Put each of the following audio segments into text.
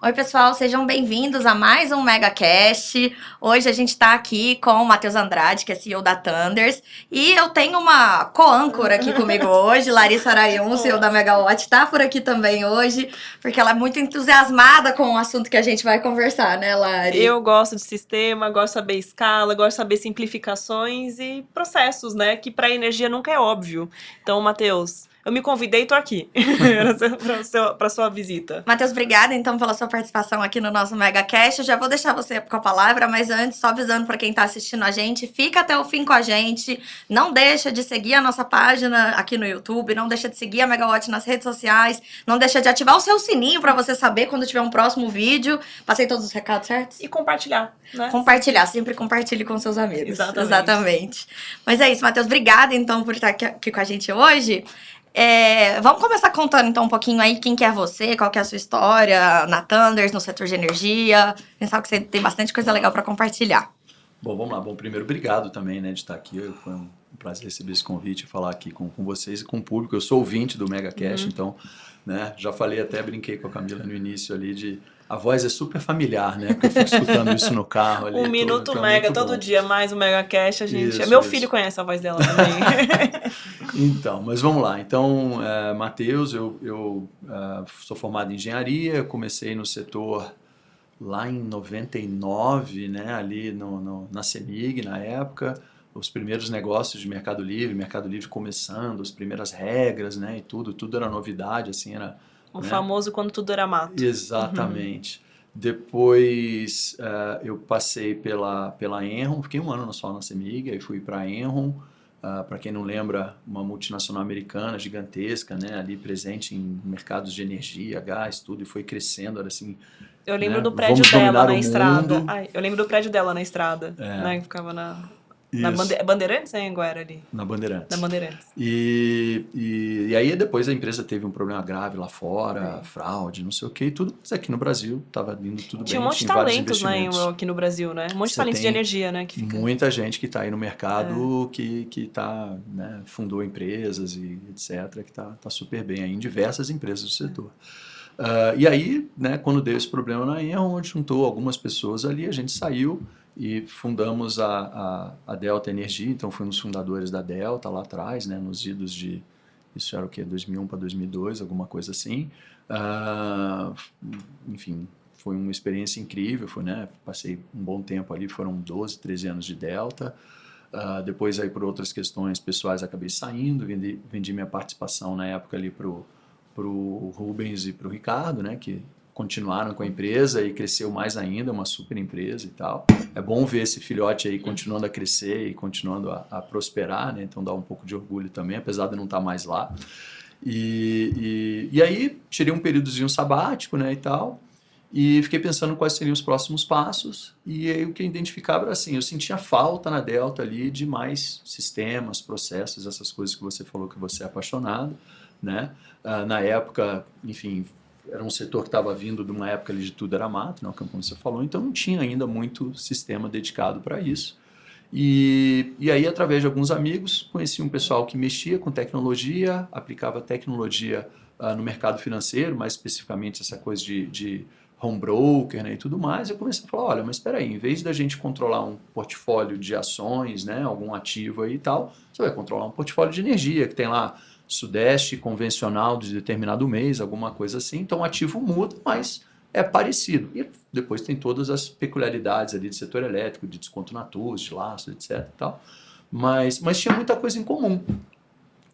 Oi, pessoal, sejam bem-vindos a mais um MegaCast. Hoje a gente está aqui com o Matheus Andrade, que é CEO da Thunders, e eu tenho uma co-âncora aqui comigo hoje, Larissa Arayun, CEO da Megawatt, está por aqui também hoje, porque ela é muito entusiasmada com o assunto que a gente vai conversar, né, Lari? Eu gosto de sistema, gosto de saber escala, gosto de saber simplificações e processos, né? Que para energia nunca é óbvio. Então, Matheus, eu me convidei e tô aqui para sua visita. Matheus, obrigada então pela sua participação aqui no nosso MegaCast. Eu já vou deixar você com a palavra, mas antes, só avisando para quem está assistindo a gente, fica até o fim com a gente. Não deixa de seguir a nossa página aqui no YouTube, não deixa de seguir a Megawatt nas redes sociais, não deixa de ativar o seu sininho para você saber quando tiver um próximo vídeo. Passei todos os recados certos? E compartilhar, né? Compartilhar, sempre compartilhe com seus amigos. Exatamente. Mas é isso, Matheus, obrigada então por estar aqui com a gente hoje. Vamos começar contando então um pouquinho aí quem que é você, qual que é a sua história na Thunders, no setor de energia. Quem sabe que você tem bastante coisa legal para compartilhar. Bom, vamos lá. Bom, primeiro, obrigado também, né, de estar aqui. Foi um prazer receber esse convite e falar aqui com vocês e com o público. Eu sou ouvinte do MegaCast, então, né, já falei, até brinquei com a Camila no início ali de... A voz é super familiar, né? Porque eu fico escutando isso no carro ali. Um minuto então Mega, é todo bom. dia mais um MegaCast, a gente... Isso, Meu isso. filho conhece a voz dela também. Então, mas vamos lá. Então, Matheus, eu sou formado em engenharia, comecei no setor lá em 99, né, ali na CEMIG, na época, os primeiros negócios de Mercado Livre começando, as primeiras regras, né, e tudo era novidade, assim, era... O né? famoso quando tudo era mato. Exatamente. Depois eu passei pela Enron, fiquei um ano só na CEMIG, aí fui para a Enron, para quem não lembra, uma multinacional americana gigantesca, né, ali presente em mercados de energia, gás, tudo, e foi crescendo, era assim... Eu lembro né? do prédio Vamos dela dominar na o estrada. mundo. Ai, eu lembro do prédio dela na estrada, né? Que ficava na Isso, Bandeirantes, né? Anguera ali. na Bandeirantes. Na Bandeirantes. E aí depois a empresa teve um problema grave lá fora, fraude, não sei o que e tudo, mas aqui no Brasil estava vindo tudo Tinha bem, um monte de tinha vários talentos, né, investimentos. aqui no Brasil, né? Um monte de Você talentos de tem energia, né? Que fica... muita gente que está aí no mercado que tá, né, fundou empresas e etc, que tá super bem aí em diversas empresas do setor. E aí, né, quando deu esse problema na Enron, onde juntou algumas pessoas ali, a gente saiu e fundamos a Delta Energia, então fui um dos fundadores da Delta lá atrás, né, nos idos de, isso era o quê, 2001 para 2002, alguma coisa assim. Enfim, foi uma experiência incrível, né, passei um bom tempo ali, foram 12, 13 anos de Delta. Depois aí por outras questões pessoais acabei saindo, vendi minha participação na época ali para o Rubens e para o Ricardo, né, que continuaram com a empresa e cresceu mais ainda, uma super empresa e tal. É bom ver esse filhote aí continuando a crescer e continuando a prosperar, né, então dá um pouco de orgulho também, apesar de não estar mais lá. E aí tirei um períodozinho sabático, né, e tal, e fiquei pensando quais seriam os próximos passos, e aí o que eu identificava era assim, eu sentia falta na Delta ali de mais sistemas, processos, essas coisas que você falou que você é apaixonado, né? Na época, enfim, era um setor que estava vindo de uma época ali de tudo era mato, né, como você falou, então não tinha ainda muito sistema dedicado para isso. E aí, através de alguns amigos, conheci um pessoal que mexia com tecnologia, aplicava tecnologia no mercado financeiro, mais especificamente essa coisa de home broker, né, e tudo mais. Eu comecei a falar, olha, mas espera aí, em vez da gente controlar um portfólio de ações, né, algum ativo aí e tal, você vai controlar um portfólio de energia, que tem lá Sudeste convencional de determinado mês, alguma coisa assim. Então o ativo muda, mas é parecido. E depois tem todas as peculiaridades ali de setor elétrico, de desconto na TUS, de laço, etc. E tal. Mas tinha muita coisa em comum.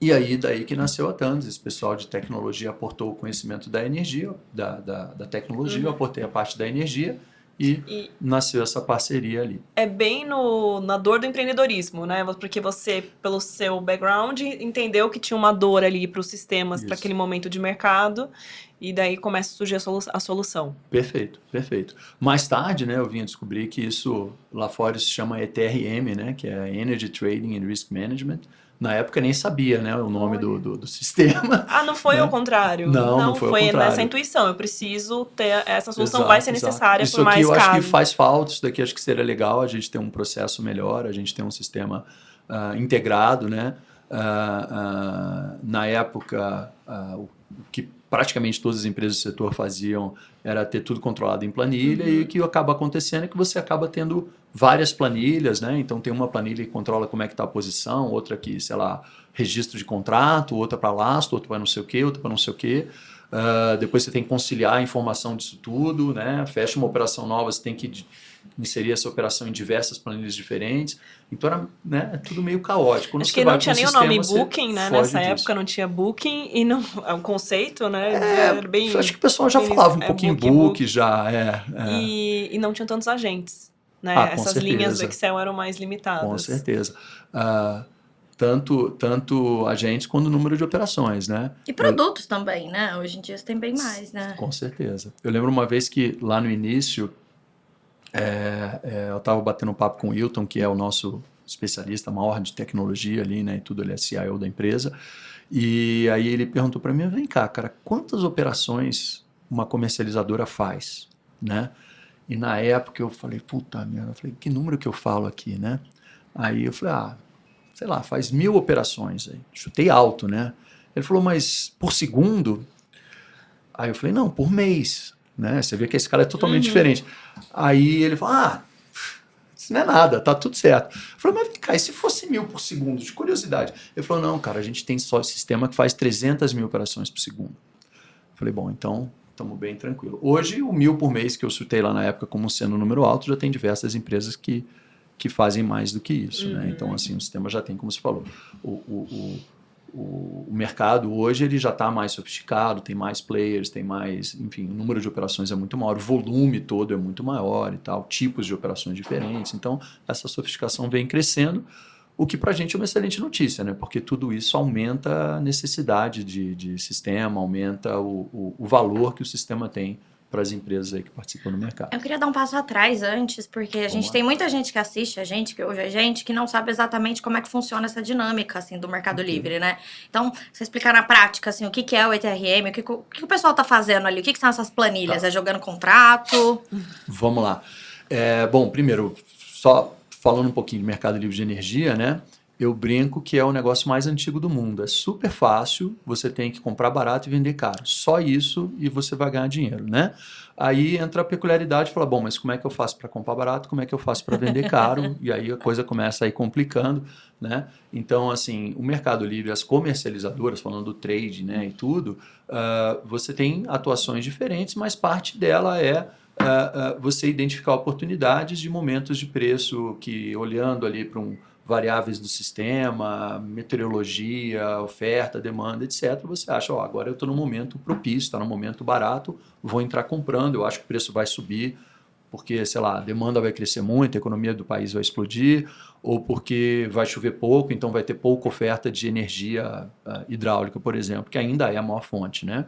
E aí daí que nasceu a Thunders. Esse pessoal de tecnologia aportou o conhecimento da energia, da tecnologia, eu aportei a parte da energia. E nasceu essa parceria ali. É bem na dor do empreendedorismo, né? Porque você, pelo seu background, entendeu que tinha uma dor ali para os sistemas, para aquele momento de mercado, e daí começa a surgir a solução. Perfeito, perfeito. Mais tarde, né, eu vim a descobrir que isso lá fora se chama ETRM, né, que é Energy Trading and Risk Management. Na época nem sabia, né, o nome do sistema. Ah, não foi né? ao contrário? Não foi ao contrário. Foi nessa intuição, eu preciso ter, essa solução vai ser necessária isso por mais aqui eu casos. acho que faz falta, isso daqui acho que seria legal, a gente ter um processo melhor, a gente ter um sistema integrado, né? Na época, que praticamente todas as empresas do setor faziam era ter tudo controlado em planilha, e o que acaba acontecendo é que você acaba tendo várias planilhas, né? Então tem uma planilha que controla como é que está a posição, outra que, sei lá, registro de contrato, outra para lastro, outra para não sei o quê, outra para não sei o quê. Depois você tem que conciliar a informação disso tudo, né? Fecha uma operação nova, você tem que inserir essa operação em diversas planilhas diferentes. Então era, né, é tudo meio caótico. Quando Acho você que vai não para tinha um nem o nome sistema, Booking, você né? foge Nessa disso. época não tinha Booking e não, o conceito, né? Era bem, Acho que o pessoal já bem falava um é, pouquinho book, book, já. E não tinham tantos agentes, Ah, né? com Essas linhas do certeza. Excel eram mais Com limitadas. certeza. Ah, tanto agentes quanto o número de operações, né? E produtos também, né? Hoje em dia tem bem mais, né? Com certeza. Eu lembro uma vez que lá no início eu estava batendo um papo com o Wilton, que é o nosso especialista maior de tecnologia ali, né? E tudo, ele é CIO da empresa. E aí ele perguntou para mim, vem cá, cara, quantas operações uma comercializadora faz, né? E na época eu falei, puta merda, eu falei, que número que eu falo aqui, né? Aí eu falei, sei lá, faz 1000 operações. Aí chutei alto, né? Ele falou, mas por segundo? Aí eu falei, não, por mês, né? Você vê que esse cara é totalmente diferente. Aí ele falou, isso não é nada, tá tudo certo. Eu falei, mas vem cá, e se fosse 1000 por segundo, de curiosidade? Ele falou, não, cara, a gente tem só sistema que faz 300 mil operações por segundo. Eu falei, bom, então estamos bem tranquilo. Hoje, o 1000 por mês que eu chutei lá na época como sendo um número alto, já tem diversas empresas que fazem mais do que isso, né? Então, assim, o sistema já tem, como você falou, o mercado hoje ele já está mais sofisticado, tem mais players, tem mais, enfim, o número de operações é muito maior, o volume todo é muito maior e tal, tipos de operações diferentes. Então, essa sofisticação vem crescendo, o que para a gente é uma excelente notícia, né? Porque tudo isso aumenta a necessidade de sistema, aumenta o valor que o sistema tem para as empresas aí que participam do mercado. Eu queria dar um passo atrás antes, porque a gente tem muita gente que assiste a gente, que ouve a gente, que não sabe exatamente como é que funciona essa dinâmica, assim, do Mercado Livre, né? Então, você explicar na prática, assim, o que é o ETRM, o que o pessoal tá fazendo ali, o que são essas planilhas? Tá. É jogando contrato? Vamos lá. Bom, primeiro, só falando um pouquinho de Mercado Livre de Energia, né? Eu brinco que é o negócio mais antigo do mundo. É super fácil, você tem que comprar barato e vender caro. Só isso e você vai ganhar dinheiro, né? Aí entra a peculiaridade e fala, bom, mas como é que eu faço para comprar barato? Como é que eu faço para vender caro? E aí a coisa começa a ir complicando, né? Então, assim, o Mercado Livre, as comercializadoras, falando do trade, né, e tudo, você tem atuações diferentes, mas parte dela é você identificar oportunidades de momentos de preço que, olhando ali para variáveis do sistema, meteorologia, oferta, demanda, etc., você acha, agora eu estou no momento propício, está no momento barato, vou entrar comprando, eu acho que o preço vai subir, porque, sei lá, a demanda vai crescer muito, a economia do país vai explodir, ou porque vai chover pouco, então vai ter pouca oferta de energia hidráulica, por exemplo, que ainda é a maior fonte, né?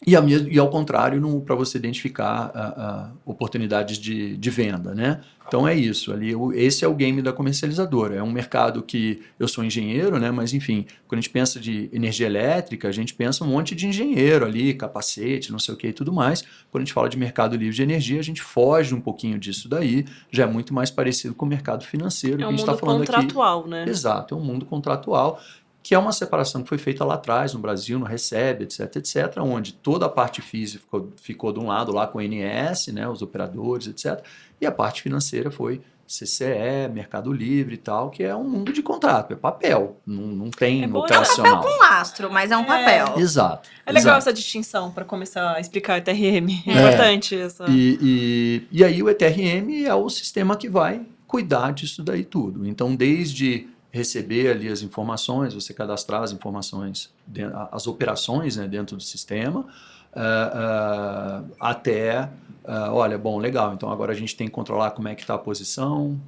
E ao contrário, para você identificar oportunidades de venda, né? Então é isso, ali, esse é o game da comercializadora. É um mercado que eu sou engenheiro, né? Mas enfim, quando a gente pensa de energia elétrica, a gente pensa um monte de engenheiro ali, capacete, não sei o que e tudo mais. Quando a gente fala de mercado livre de energia, a gente foge um pouquinho disso daí, já é muito mais parecido com o mercado financeiro que a gente está falando aqui. É um mundo contratual, né? Exato, é um mundo contratual, que é uma separação que foi feita lá atrás, no Brasil, no Recebe, etc., onde toda a parte física ficou de um lado lá com o INS, né, os operadores, etc., e a parte financeira foi CCE, Mercado Livre e tal, que é um mundo de contrato, é papel, não tem operacional. É um papel com lastro, mas é um papel. Exato. É legal exato. essa distinção para começar a explicar o ETRM. É importante essa. E aí o ETRM é o sistema que vai cuidar disso daí tudo. Então, desde receber ali as informações, você cadastrar as informações, as operações, né, dentro do sistema, até, olha, bom, legal, então agora a gente tem que controlar como é que está a posição,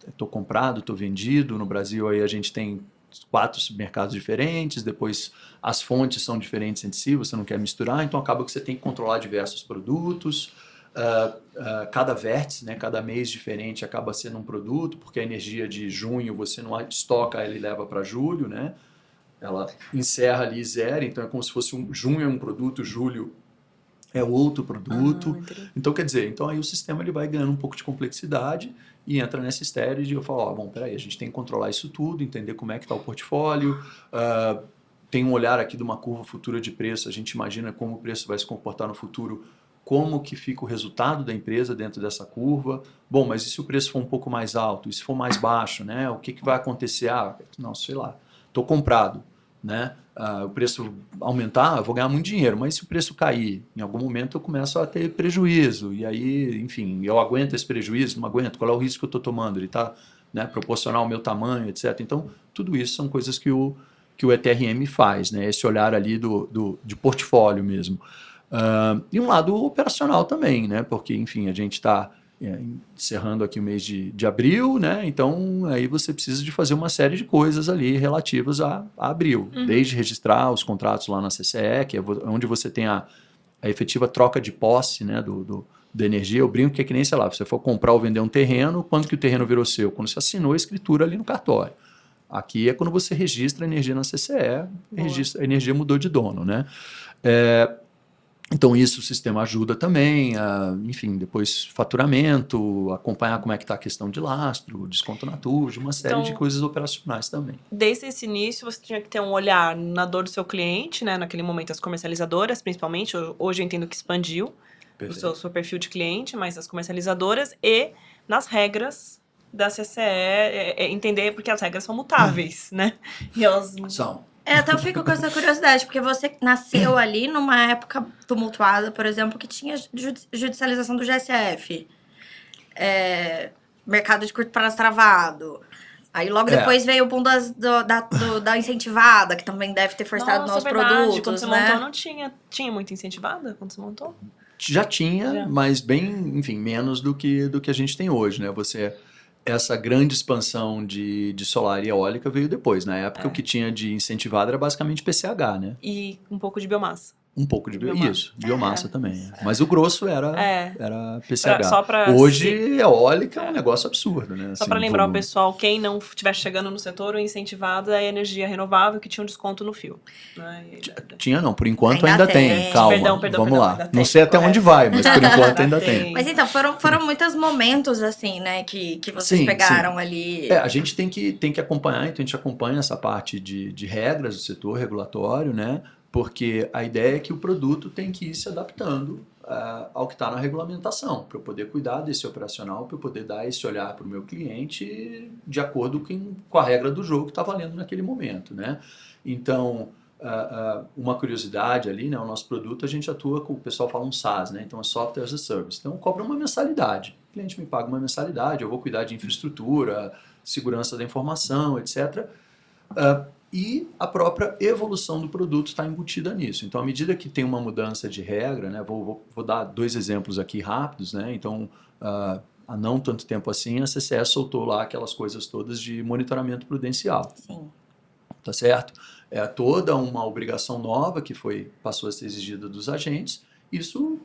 estou comprado, estou vendido, no Brasil aí a gente tem 4 submercados diferentes, depois as fontes são diferentes entre si, você não quer misturar, então acaba que você tem que controlar diversos produtos. Cada vértice, né, cada mês diferente acaba sendo um produto, porque a energia de junho você não estoca, ela e leva para julho, né? Ela encerra ali e zera, então é como se fosse junho é um produto, julho é outro produto. Então, quer dizer, então aí o sistema ele vai ganhando um pouco de complexidade e entra nessa estérea de eu falar, bom, peraí, a gente tem que controlar isso tudo, entender como é que está o portfólio, tem um olhar aqui de uma curva futura de preço, a gente imagina como o preço vai se comportar no futuro, como que fica o resultado da empresa dentro dessa curva. Bom, mas e se o preço for um pouco mais alto? E se for mais baixo, né? O que vai acontecer? Não, sei lá, estou comprado, né? O preço aumentar, eu vou ganhar muito dinheiro, mas se o preço cair, em algum momento eu começo a ter prejuízo, e aí, enfim, eu aguento esse prejuízo, não aguento, qual é o risco que eu estou tomando? Ele está, né, proporcional ao meu tamanho, etc. Então, tudo isso são coisas que o ETRM faz, né? Esse olhar ali de portfólio mesmo. E um lado operacional também, né? Porque, enfim, a gente está encerrando aqui o mês de abril, né? Então, aí você precisa de fazer uma série de coisas ali relativas a abril. Desde registrar os contratos lá na CCE, que é onde você tem a efetiva troca de posse, né? Da energia. Eu brinco que é que nem, sei lá, você for comprar ou vender um terreno, quando que o terreno virou seu? Quando você assinou a escritura ali no cartório. Aqui é quando você registra a energia na CCE, a energia mudou de dono, né? Então, isso o sistema ajuda também, enfim, depois faturamento, acompanhar como é que está a questão de lastro, desconto na TUJ, uma série de coisas operacionais também. Desde esse início, você tinha que ter um olhar na dor do seu cliente, né? Naquele momento, as comercializadoras, principalmente. Hoje eu entendo que expandiu o seu perfil de cliente, mas as comercializadoras e nas regras da CCE, entender porque as regras são mutáveis, né? E elas... São. Até eu fico com essa curiosidade, porque você nasceu ali numa época tumultuada, por exemplo, que tinha judicialização do GSF, mercado de curto prazo travado. Aí logo depois veio o boom da incentivada, que também deve ter forçado novos produtos. Quando você montou, não tinha muito incentivada quando você montou? Já tinha, mas bem, enfim, menos do que a gente tem hoje, né? Essa grande expansão de solar e eólica veio depois. Na época, o que tinha de incentivado era basicamente PCH, né? E um pouco de biomassa. Um pouco de biomassa. Isso, biomassa também. Mas o grosso era PCH. Hoje, eólica é um negócio absurdo, né? Só para lembrar o pessoal, quem não estiver chegando no setor, o incentivado é a energia renovável que tinha um desconto no fio. Né? Tinha não, por enquanto ainda tem. Calma, vamos lá. Não sei até onde vai, mas por enquanto ainda tem. Mas então, foram muitos momentos assim, né, que vocês pegaram ali. A gente tem que acompanhar, então a gente acompanha essa parte de regras do setor regulatório, né? Porque a ideia é que o produto tem que ir se adaptando ao que está na regulamentação, para eu poder cuidar desse operacional, para eu poder dar esse olhar para o meu cliente de acordo com a regra do jogo que está valendo naquele momento, né? Então, uma curiosidade ali, né? O nosso produto, a gente atua com, o pessoal fala um SaaS, né? Então, é Software as a Service. Então, cobra uma mensalidade. O cliente me paga uma mensalidade, eu vou cuidar de infraestrutura, segurança da informação, etc., e a própria evolução do produto está embutida nisso. Então, à medida que tem uma mudança de regra, né, vou dar 2 exemplos aqui rápidos, né? Então, há não tanto tempo assim, a CCE soltou lá aquelas coisas todas de monitoramento prudencial. Sim. Tá certo? É toda uma obrigação nova que passou a ser exigida dos agentes. Isso,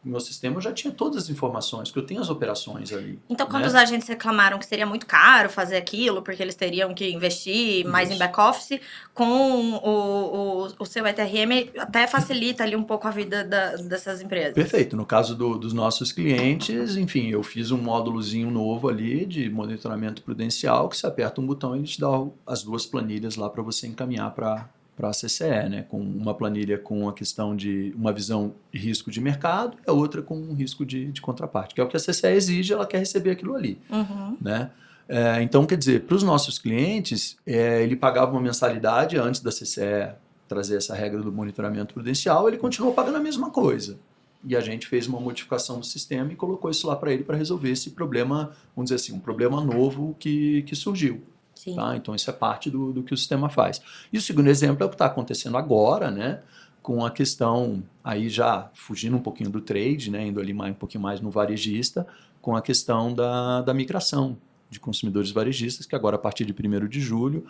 no meu sistema, já tinha todas as informações, porque eu tenho as operações ali. Então, quando os agentes reclamaram que seria muito caro fazer aquilo, porque eles teriam que investir mais em back-office, com o seu ETRM até facilita ali um pouco a vida dessas empresas. Perfeito. No caso dos nossos clientes, enfim, eu fiz um módulozinho novo ali de monitoramento prudencial, que você aperta um botão e ele te dá as 2 planilhas lá para você encaminhar para a CCE, né? Com uma planilha com a questão de uma visão de risco de mercado e a outra com um risco de contraparte, que é o que a CCE exige, ela quer receber aquilo ali. Né? Então, quer dizer, para os nossos clientes, ele pagava uma mensalidade antes da CCE trazer essa regra do monitoramento prudencial, ele continuou pagando a mesma coisa. E a gente fez uma modificação do sistema e colocou isso lá para ele para resolver esse problema, vamos dizer assim, um problema novo que surgiu. Tá? Então, isso é parte do que o sistema faz. E o segundo exemplo é o que está acontecendo agora, né? Com a questão, aí já fugindo um pouquinho do trade, né? Indo ali um pouquinho mais no varejista, com a questão da migração de consumidores varejistas, que agora, a partir de 1º de julho,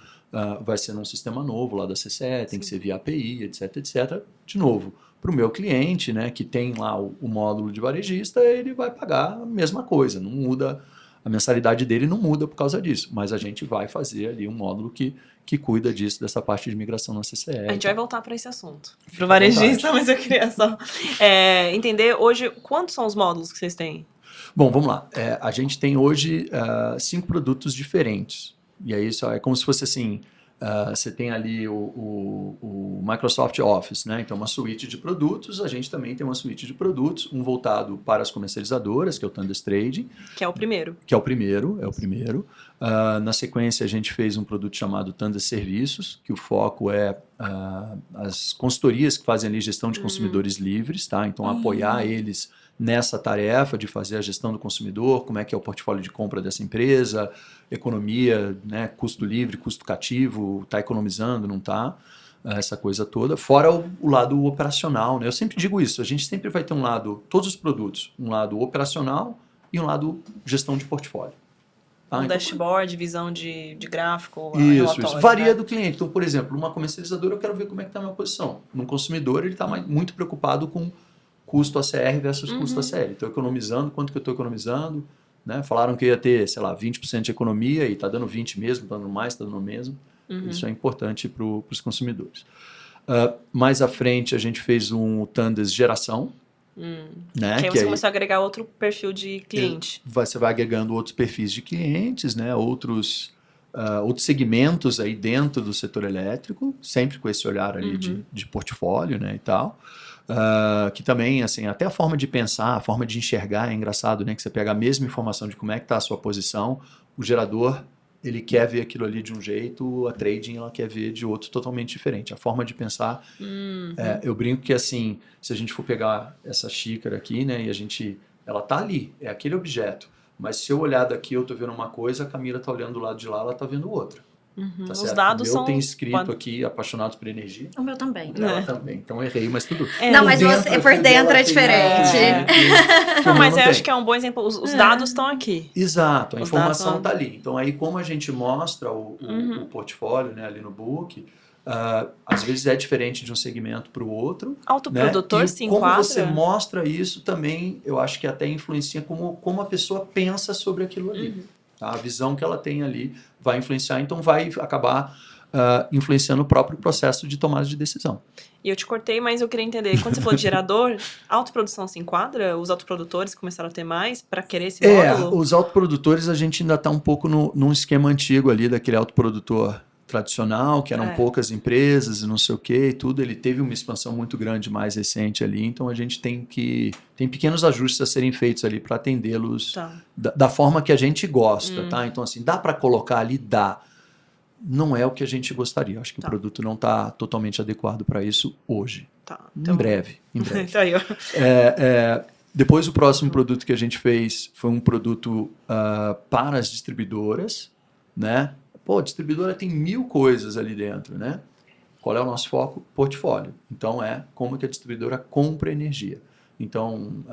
vai ser num sistema novo lá da CCE, tem que ser via API, etc, etc. De novo, para o meu cliente, né, que tem lá o módulo de varejista, ele vai pagar a mesma coisa, não muda. A mensalidade dele não muda por causa disso, mas a gente vai fazer ali um módulo que cuida disso, dessa parte de migração na CCE. A gente vai voltar para esse assunto, para o varejista, mas eu queria só entender hoje quantos são os módulos que vocês têm? Bom, vamos lá. A gente tem hoje 5 produtos diferentes. E aí isso é como se fosse assim, Você tem ali o Microsoft Office, né? Então, uma suíte de produtos. A gente também tem uma suíte de produtos, um voltado para as comercializadoras, que é o Thunders Trading. Que é o primeiro. Que é o primeiro. Na sequência, a gente fez um produto chamado Thunders Serviços, que o foco é as consultorias que fazem ali gestão de consumidores livres, tá? Então, apoiar eles nessa tarefa de fazer a gestão do consumidor, como é que é o portfólio de compra dessa empresa, economia, né, custo livre, custo cativo, está economizando, não está, essa coisa toda. Fora o lado operacional, né? Eu sempre digo isso, a gente sempre vai ter um lado, todos os produtos, um lado operacional e um lado gestão de portfólio. Tá? Um Então, dashboard, visão de gráfico, isso. relatório. Varia né? do cliente. Então, por exemplo, numa comercializadora eu quero ver como é que está a minha posição. Num consumidor, ele está muito preocupado com custo ACR versus custo ACL. Estou economizando, quanto que eu estou economizando? Né? Falaram que ia ter, sei lá, 20% de economia e está dando 20% mesmo, está dando mais, está dando menos. Isso é importante para os consumidores. Mais à frente, a gente fez um Thunders Geração. Né? Que aí você começou a agregar outro perfil de cliente. Você vai agregando outros perfis de clientes, né? outros segmentos aí dentro do setor elétrico, sempre com esse olhar ali de portfólio, né? E tal. Que também, assim, até a forma de pensar, a forma de enxergar é engraçado, né? Que você pega a mesma informação de como é que está a sua posição, o gerador, ele quer ver aquilo ali de um jeito, a trading, ela quer ver de outro totalmente diferente. A forma de pensar, eu brinco que, assim, se a gente for pegar essa xícara aqui, né? E ela tá ali, é aquele objeto. Mas se eu olhar daqui, eu tô vendo uma coisa, a Camila tá olhando do lado de lá, ela tá vendo outra. Tá Os certo? dados Eu são... tenho escrito aqui, apaixonados por energia. O meu também. Ela também. Então eu errei, mas tudo. Não, mas você por dentro é diferente. Não, mas eu acho que é um bom exemplo. Os dados estão aqui. Exato, a Os informação dados está ali. Então aí como a gente mostra o portfólio, né, ali no book, às vezes é diferente de um segmento para o outro. Autoprodutor, né? se Como enquadra? você mostra isso também, eu acho que até influencia como a pessoa pensa sobre aquilo ali. Tá? A visão que ela tem ali vai influenciar, então vai acabar influenciando o próprio processo de tomada de decisão. E eu te cortei, mas eu queria entender. Quando você falou de gerador, autoprodução se enquadra? Os autoprodutores começaram a ter mais para querer esse módulo? Os autoprodutores a gente ainda está um pouco num esquema antigo ali, daquele autoprodutor tradicional, que eram poucas empresas e não sei o que e tudo. Ele teve uma expansão muito grande, mais recente ali, então a gente tem pequenos ajustes a serem feitos ali para atendê-los da forma que a gente gosta, tá? Então, assim, dá para colocar ali? Dá. Não é o que a gente gostaria. Acho que o produto não está totalmente adequado para isso hoje. Então... Em breve. Tá aí, ó. Depois, o próximo produto que a gente fez foi um produto para as distribuidoras, né? Pô, a distribuidora tem 1000 coisas ali dentro, né? Qual é o nosso foco? Portfólio. Então, como que a distribuidora compra energia. Então,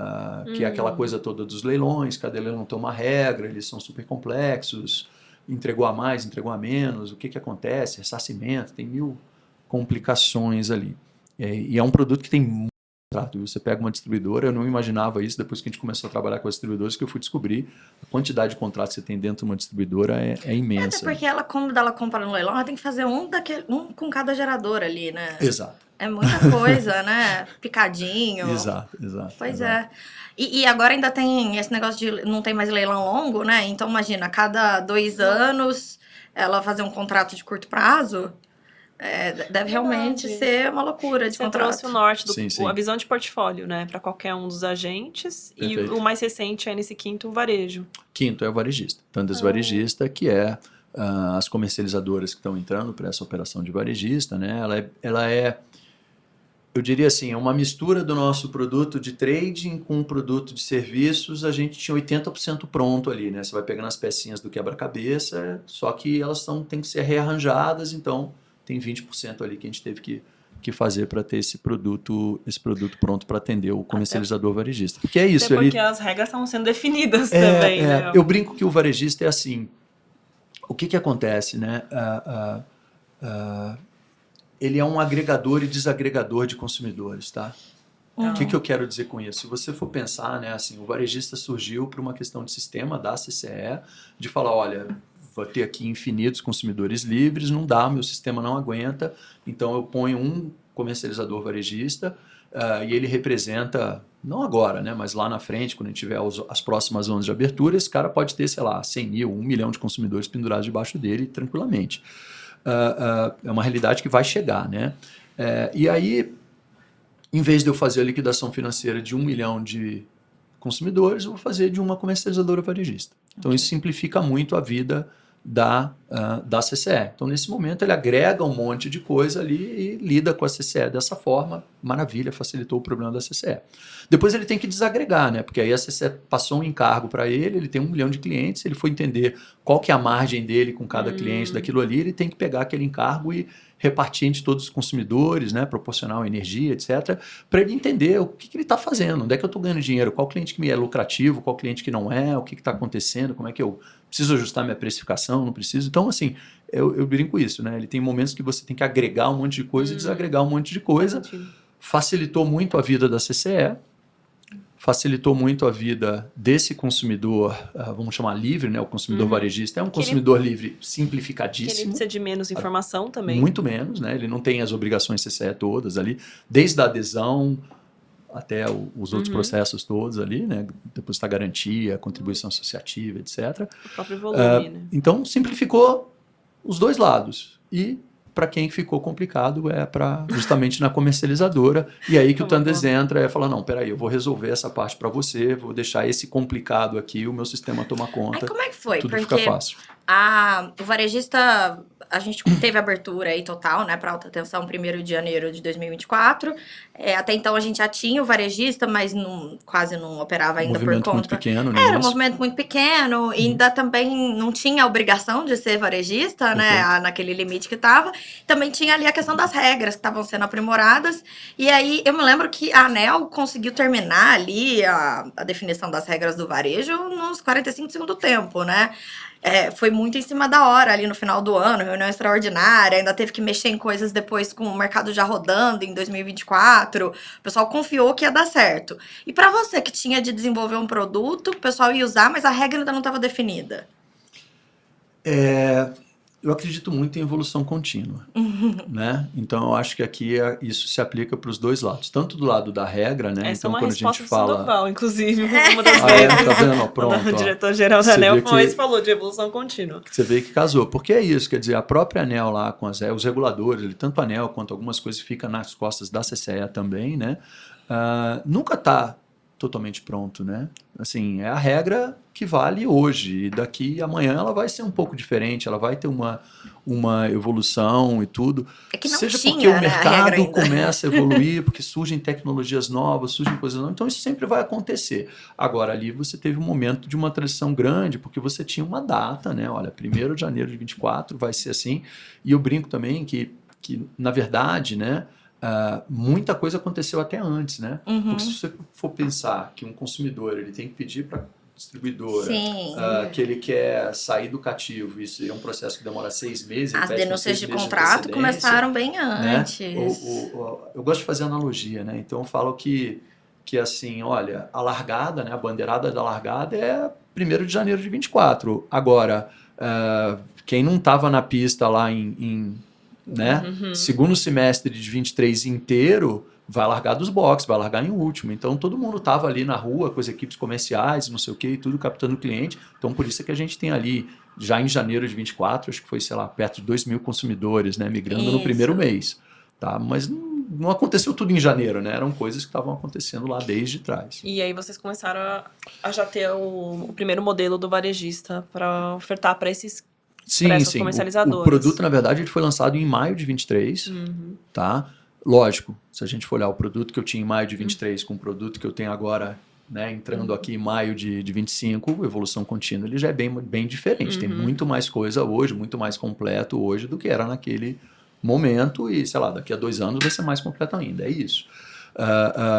que é aquela coisa toda dos leilões, cada leilão tem uma regra, eles são super complexos, entregou a mais, entregou a menos, o que acontece, ressarcimento, tem 1000 complicações ali. E é um produto que tem muito contrato. Você pega uma distribuidora, eu não imaginava isso, depois que a gente começou a trabalhar com as distribuidoras, que eu fui descobrir a quantidade de contratos que você tem dentro de uma distribuidora é imensa. Até porque quando ela compra no leilão, ela tem que fazer um com cada gerador ali, né? Exato. É muita coisa, né? Picadinho. Exato. Pois é. E agora ainda tem esse negócio de não tem mais leilão longo, né? Então, imagina, a cada 2 anos ela fazer um contrato de curto prazo, deve realmente ser uma loucura de contrato. Você trouxe o norte, Sim. a visão de portfólio, né? Para qualquer um dos agentes. Perfeito. E o mais recente é nesse quinto, o varejo. Quinto é o varejista. Thunders Varejista, que é as comercializadoras que estão entrando para essa operação de varejista, né? Ela é, eu diria assim, é uma mistura do nosso produto de trading com um produto de serviços. A gente tinha 80% pronto ali, né? Você vai pegando as pecinhas do quebra-cabeça, só que elas têm que ser rearranjadas, então tem 20% ali que a gente teve que fazer para ter esse produto pronto para atender o comercializador varejista. Porque é isso. Até porque as regras estão sendo definidas também, né? Eu brinco que o varejista é assim. O que acontece, né? Ele é um agregador e desagregador de consumidores, tá? O que eu quero dizer com isso? Se você for pensar, né, assim, o varejista surgiu por uma questão de sistema da CCE, de falar, olha, vou ter aqui infinitos consumidores livres, não dá, meu sistema não aguenta, então eu ponho um comercializador varejista e ele representa, não agora, né, mas lá na frente, quando a gente tiver as próximas zonas de abertura, esse cara pode ter, sei lá, 100 mil, 1 milhão de consumidores pendurados debaixo dele tranquilamente. é uma realidade que vai chegar, né? E aí, em vez de eu fazer a liquidação financeira de 1 milhão de consumidores, eu vou fazer de uma comercializadora varejista. Então, isso simplifica muito a vida da CCE. Então, nesse momento, ele agrega um monte de coisa ali e lida com a CCE dessa forma. Maravilha, facilitou o problema da CCE. Depois ele tem que desagregar, né? Porque aí a CCE passou um encargo para ele tem 1 milhão de clientes, ele foi entender qual que é a margem dele com cada cliente daquilo ali, ele tem que pegar aquele encargo e repartir entre todos os consumidores, né, proporcional à energia, etc., para ele entender o que ele está fazendo, onde é que eu estou ganhando dinheiro, qual cliente que me é lucrativo, qual cliente que não é, o que está acontecendo, como é que eu preciso ajustar minha precificação, não preciso. Então, assim, eu brinco isso, né? Ele tem momentos que você tem que agregar um monte de coisa e desagregar um monte de coisa. Facilitou muito a vida da CCE, facilitou muito a vida desse consumidor, vamos chamar livre, né? O consumidor varejista é um consumidor livre simplificadíssimo. Que ele precisa de menos informação também. Muito menos, né? Ele não tem as obrigações CCE todas ali, desde a adesão até os outros processos todos ali, né? Depois da garantia, contribuição associativa, etc. O próprio volume, né? Então, simplificou os dois lados. E para quem ficou complicado para justamente na comercializadora. E aí que o Thunders entra e fala, não, peraí, eu vou resolver essa parte para você, vou deixar esse complicado aqui, o meu sistema toma conta. Aí como é que foi? Tudo Porque fica fácil. o varejista, a gente teve abertura aí total, né, para alta tensão 1º de janeiro de 2024. Até então a gente já tinha o varejista, mas quase não operava ainda por conta. Muito pequeno, né? Era um movimento muito pequeno, e ainda também não tinha a obrigação de ser varejista, né, naquele limite que estava. Também tinha ali a questão das regras que estavam sendo aprimoradas. E aí eu me lembro que a ANEEL conseguiu terminar ali a definição das regras do varejo nos 45 do segundo tempo, né? Foi muito em cima da hora ali no final do ano, reunião extraordinária, ainda teve que mexer em coisas depois com o mercado já rodando em 2024. O pessoal confiou que ia dar certo. E para você que tinha de desenvolver um produto, o pessoal ia usar, mas a regra ainda não estava definida. Eu acredito muito em evolução contínua, né? Então, eu acho que aqui isso se aplica para os dois lados. Tanto do lado da regra, né? Essa então, é uma quando resposta a gente fala... do Sandoval, inclusive, uma das Tá vezes. vendo? Pronto. O diretor-geral da ANEEL que... falou de evolução contínua. Você vê que casou. Porque é isso, quer dizer, a própria ANEEL lá, com os reguladores, tanto a ANEEL quanto algumas coisas ficam nas costas da CCE também, né? Nunca está totalmente pronto, né? Assim, é a regra que vale hoje, e daqui amanhã ela vai ser um pouco diferente, ela vai ter uma evolução e tudo. Que não seja tinha, porque o né, mercado começa a evoluir, porque surgem tecnologias novas, surgem coisas novas, então isso sempre vai acontecer. Agora, ali você teve um momento de uma transição grande, porque você tinha uma data, né? Olha, 1º de janeiro de 24 vai ser assim, e eu brinco também que na verdade, né, muita coisa aconteceu até antes, né? Porque se você for pensar que um consumidor ele tem que pedir para distribuidora que ele quer sair do cativo, isso é um processo que demora 6 meses. As denúncias de contrato começaram bem antes. Né? Eu gosto de fazer analogia, né? Então eu falo que assim, olha, a largada, né? A bandeirada da largada é 1º de janeiro de 24. Agora, quem não estava na pista lá né? Segundo semestre de 23 inteiro, vai largar dos boxes, vai largar em último. Então, todo mundo estava ali na rua com as equipes comerciais, não sei o que, e tudo captando cliente. Então, por isso é que a gente tem ali, já em janeiro de 24, acho que foi, sei lá, perto de 2.000 consumidores, né? Migrando no primeiro mês. Tá? Mas não aconteceu tudo em janeiro, né? Eram coisas que estavam acontecendo lá desde trás. E aí vocês começaram a já ter o primeiro modelo do varejista para ofertar para esses comercializadores. O produto, na verdade, ele foi lançado em maio de 23, tá? Lógico, se a gente for olhar o produto que eu tinha em maio de 23 com o produto que eu tenho agora, né, entrando aqui em maio de 25, evolução contínua, ele já é bem diferente. Tem muito mais coisa hoje, muito mais completo hoje do que era naquele momento e, sei lá, daqui a 2 anos vai ser mais completo ainda, é isso.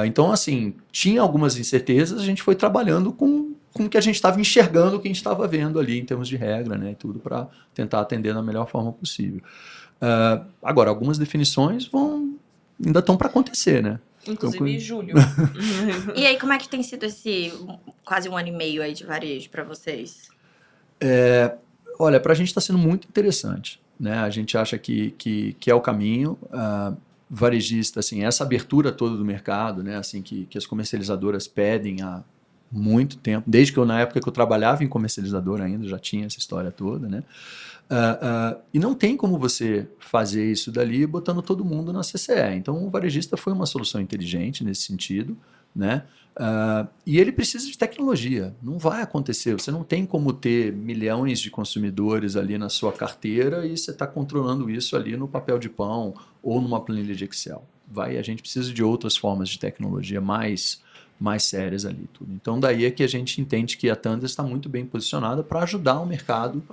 Então, assim, tinha algumas incertezas, a gente foi trabalhando com o que a gente estava enxergando, o que a gente estava vendo ali em termos de regra, né, e tudo para tentar atender da melhor forma possível. Agora, algumas definições ainda estão para acontecer, né? Inclusive em julho. E aí, como é que tem sido esse quase 1 ano e meio aí de varejo para vocês? Olha, para a gente está sendo muito interessante, né? A gente acha que é o caminho. Varejista, assim, essa abertura toda do mercado, né? Assim, que as comercializadoras pedem muito tempo, desde que na época que eu trabalhava em comercializador ainda, já tinha essa história toda, né? E não tem como você fazer isso dali botando todo mundo na CCE. Então, o varejista foi uma solução inteligente nesse sentido, né? E ele precisa de tecnologia. Não vai acontecer. Você não tem como ter milhões de consumidores ali na sua carteira e você está controlando isso ali no papel de pão ou numa planilha de Excel. A gente precisa de outras formas de tecnologia mais sérias ali. Tudo. Então, daí é que a gente entende que a Thunderbird está muito bem posicionada para ajudar o mercado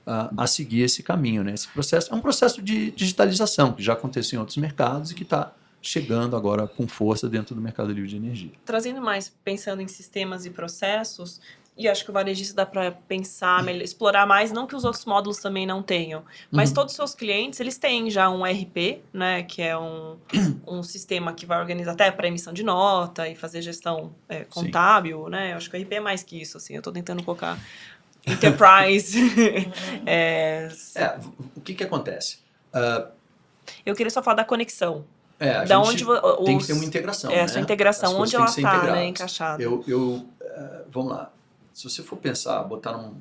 a seguir esse caminho. Né? Esse processo é um processo de digitalização que já aconteceu em outros mercados e que está chegando agora com força dentro do mercado livre de energia. Trazendo mais, pensando em sistemas e processos, e acho que o varejista dá para pensar, explorar mais, não que os outros módulos também não tenham, mas todos os seus clientes, eles têm já um ERP, né, que é um sistema que vai organizar até para emissão de nota e fazer gestão contábil, né, eu acho que o ERP é mais que isso, assim, eu estou tentando colocar enterprise. O que acontece? Eu queria só falar da conexão. A da gente onde tem que ter uma integração, né? Essa integração, onde ela está, né, encaixada. Vamos lá. Se você for pensar, botar num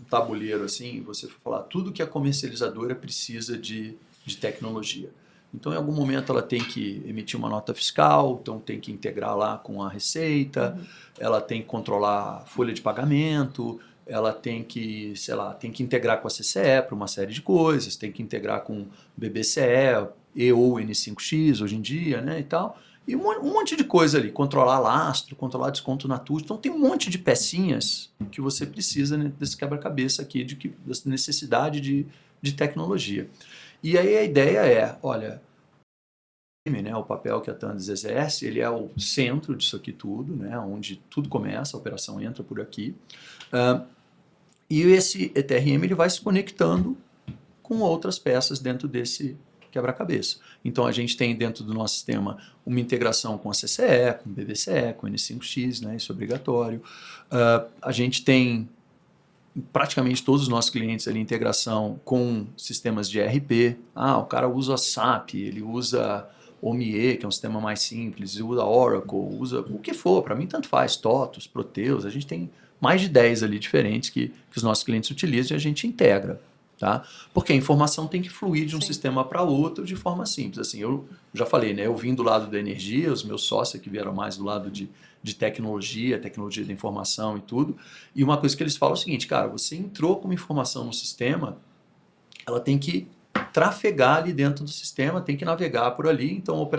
tabuleiro assim, você for falar tudo que a comercializadora precisa de tecnologia. Então, em algum momento, ela tem que emitir uma nota fiscal, então tem que integrar lá com a Receita, ela tem que controlar a folha de pagamento, ela tem que, sei lá, tem que integrar com a CCE para uma série de coisas, tem que integrar com o BBCE e ou N5X hoje em dia, né, e tal. E um monte de coisa ali, controlar lastro, controlar desconto na TUD. Então tem um monte de pecinhas que você precisa, né, desse quebra-cabeça aqui, dessa necessidade de tecnologia. E aí a ideia é, olha, né, o papel que a Thunderbird exerce, ele é o centro disso aqui tudo, né, onde tudo começa, a operação entra por aqui. E esse ETRM ele vai se conectando com outras peças dentro desse quebra-cabeça. Então, a gente tem dentro do nosso sistema uma integração com a CCE, com o BBCE, com o N5X, né, isso é obrigatório. A gente tem praticamente todos os nossos clientes ali integração com sistemas de ERP. O cara usa SAP, ele usa OMIE, que é um sistema mais simples, usa Oracle, usa o que for, para mim tanto faz, TOTUS, Proteus, a gente tem mais de 10 ali diferentes que os nossos clientes utilizam e a gente integra. Tá? Porque a informação tem que fluir de um sistema para outro de forma simples. Assim, eu já falei, né? Eu vim do lado da energia, os meus sócios que vieram mais do lado de tecnologia da informação e tudo. E uma coisa que eles falam é o seguinte, cara, você entrou com uma informação no sistema, ela tem que trafegar ali dentro do sistema, tem que navegar por ali. Então,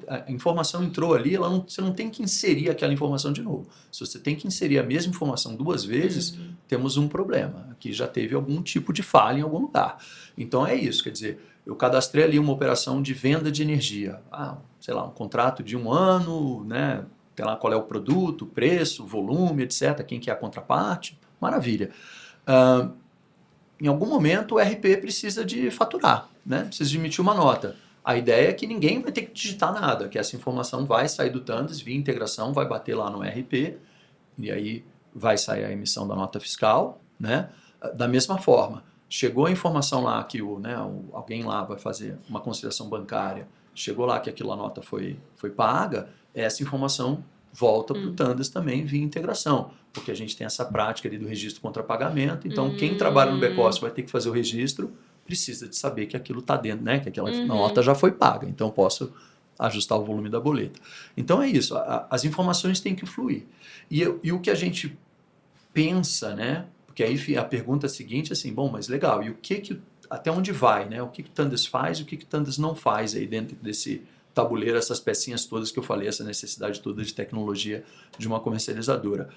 a informação entrou ali, você não tem que inserir aquela informação de novo. Se você tem que inserir a mesma informação 2 vezes, temos um problema. Aqui já teve algum tipo de falha em algum lugar. Então, é isso. Quer dizer, eu cadastrei ali uma operação de venda de energia. Sei lá, um contrato de 1 ano, né? Tem lá qual é o produto, o preço, o volume, etc. Quem que é a contraparte. Maravilha. Em algum momento o RP precisa de faturar, né? Precisa de emitir uma nota. A ideia é que ninguém vai ter que digitar nada, que essa informação vai sair do Thunderbird, via integração, vai bater lá no RP, e aí vai sair a emissão da nota fiscal, né? Da mesma forma, chegou a informação lá que alguém lá vai fazer uma conciliação bancária, chegou lá que aquela nota foi paga, essa informação volta para o Thunderbird também via integração, porque a gente tem essa prática ali do registro contra pagamento, então quem trabalha no back-office vai ter que fazer o registro, precisa de saber que aquilo está dentro, né? Que aquela nota já foi paga, então eu posso ajustar o volume da boleta. Então é isso, as informações têm que fluir. E o que a gente pensa, né? Porque aí a pergunta seguinte é assim, bom, mas legal, e até onde vai, né? O que o Thunderbird faz e o que o Thunderbird não faz aí dentro desse tabuleiro, essas pecinhas todas que eu falei, essa necessidade toda de tecnologia de uma comercializadora.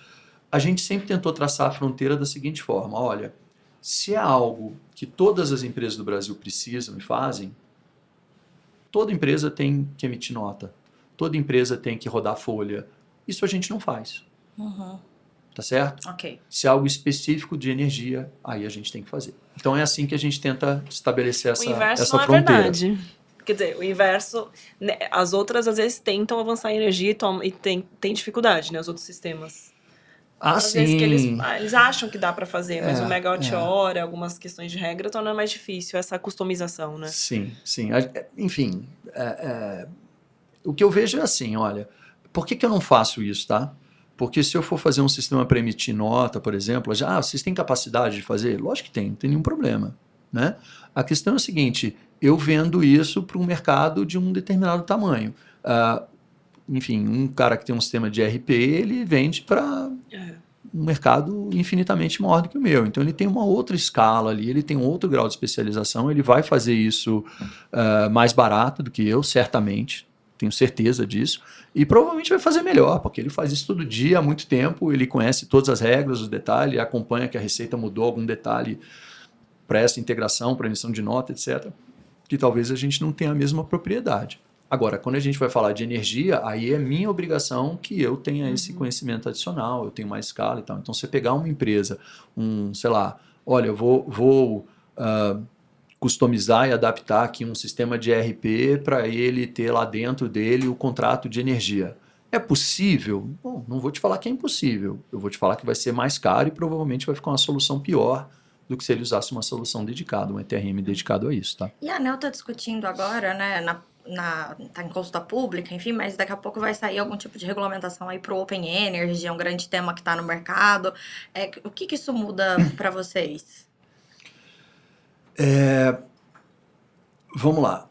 A gente sempre tentou traçar a fronteira da seguinte forma, olha, se é algo que todas as empresas do Brasil precisam e fazem, toda empresa tem que emitir nota, toda empresa tem que rodar folha, isso a gente não faz. Tá certo? Ok. Se é algo específico de energia, aí a gente tem que fazer. Então é assim que a gente tenta estabelecer essa fronteira. O inverso não é verdade. Quer dizer, o inverso, né, as outras às vezes tentam avançar em energia e tem dificuldade, né, os outros sistemas. Às sim. vezes que eles acham que dá para fazer, mas o megawatt-hora, algumas questões de regra tornam mais difícil essa customização, né? Sim. Enfim, o que eu vejo é assim, olha, por que eu não faço isso, tá? Porque se eu for fazer um sistema para emitir nota, por exemplo, vocês têm capacidade de fazer? Lógico que tem, não tem nenhum problema, né? A questão é o seguinte, eu vendo isso para um mercado de um determinado tamanho. Enfim, um cara que tem um sistema de ERP, ele vende para um mercado infinitamente maior do que o meu. Então, ele tem uma outra escala ali, ele tem um outro grau de especialização, ele vai fazer isso mais barato do que eu, certamente, tenho certeza disso, e provavelmente vai fazer melhor, porque ele faz isso todo dia, há muito tempo, ele conhece todas as regras, os detalhes, acompanha que a Receita mudou algum detalhe para essa integração, para emissão de nota, etc., que talvez a gente não tenha a mesma propriedade. Agora, quando a gente vai falar de energia, aí é minha obrigação que eu tenha esse conhecimento adicional, eu tenho mais escala e tal. Então, você pegar uma empresa, sei lá, olha, eu vou customizar e adaptar aqui um sistema de ERP para ele ter lá dentro dele o contrato de energia. É possível? Bom, não vou te falar que é impossível. Eu vou te falar que vai ser mais caro e provavelmente vai ficar uma solução pior do que se ele usasse uma solução dedicada, um ETRM dedicado a isso, tá? E a ANEEL está discutindo agora, né, tá em consulta pública, enfim, mas daqui a pouco vai sair algum tipo de regulamentação aí para o Open Energy, é um grande tema que está no mercado. O que isso muda para vocês? Vamos lá,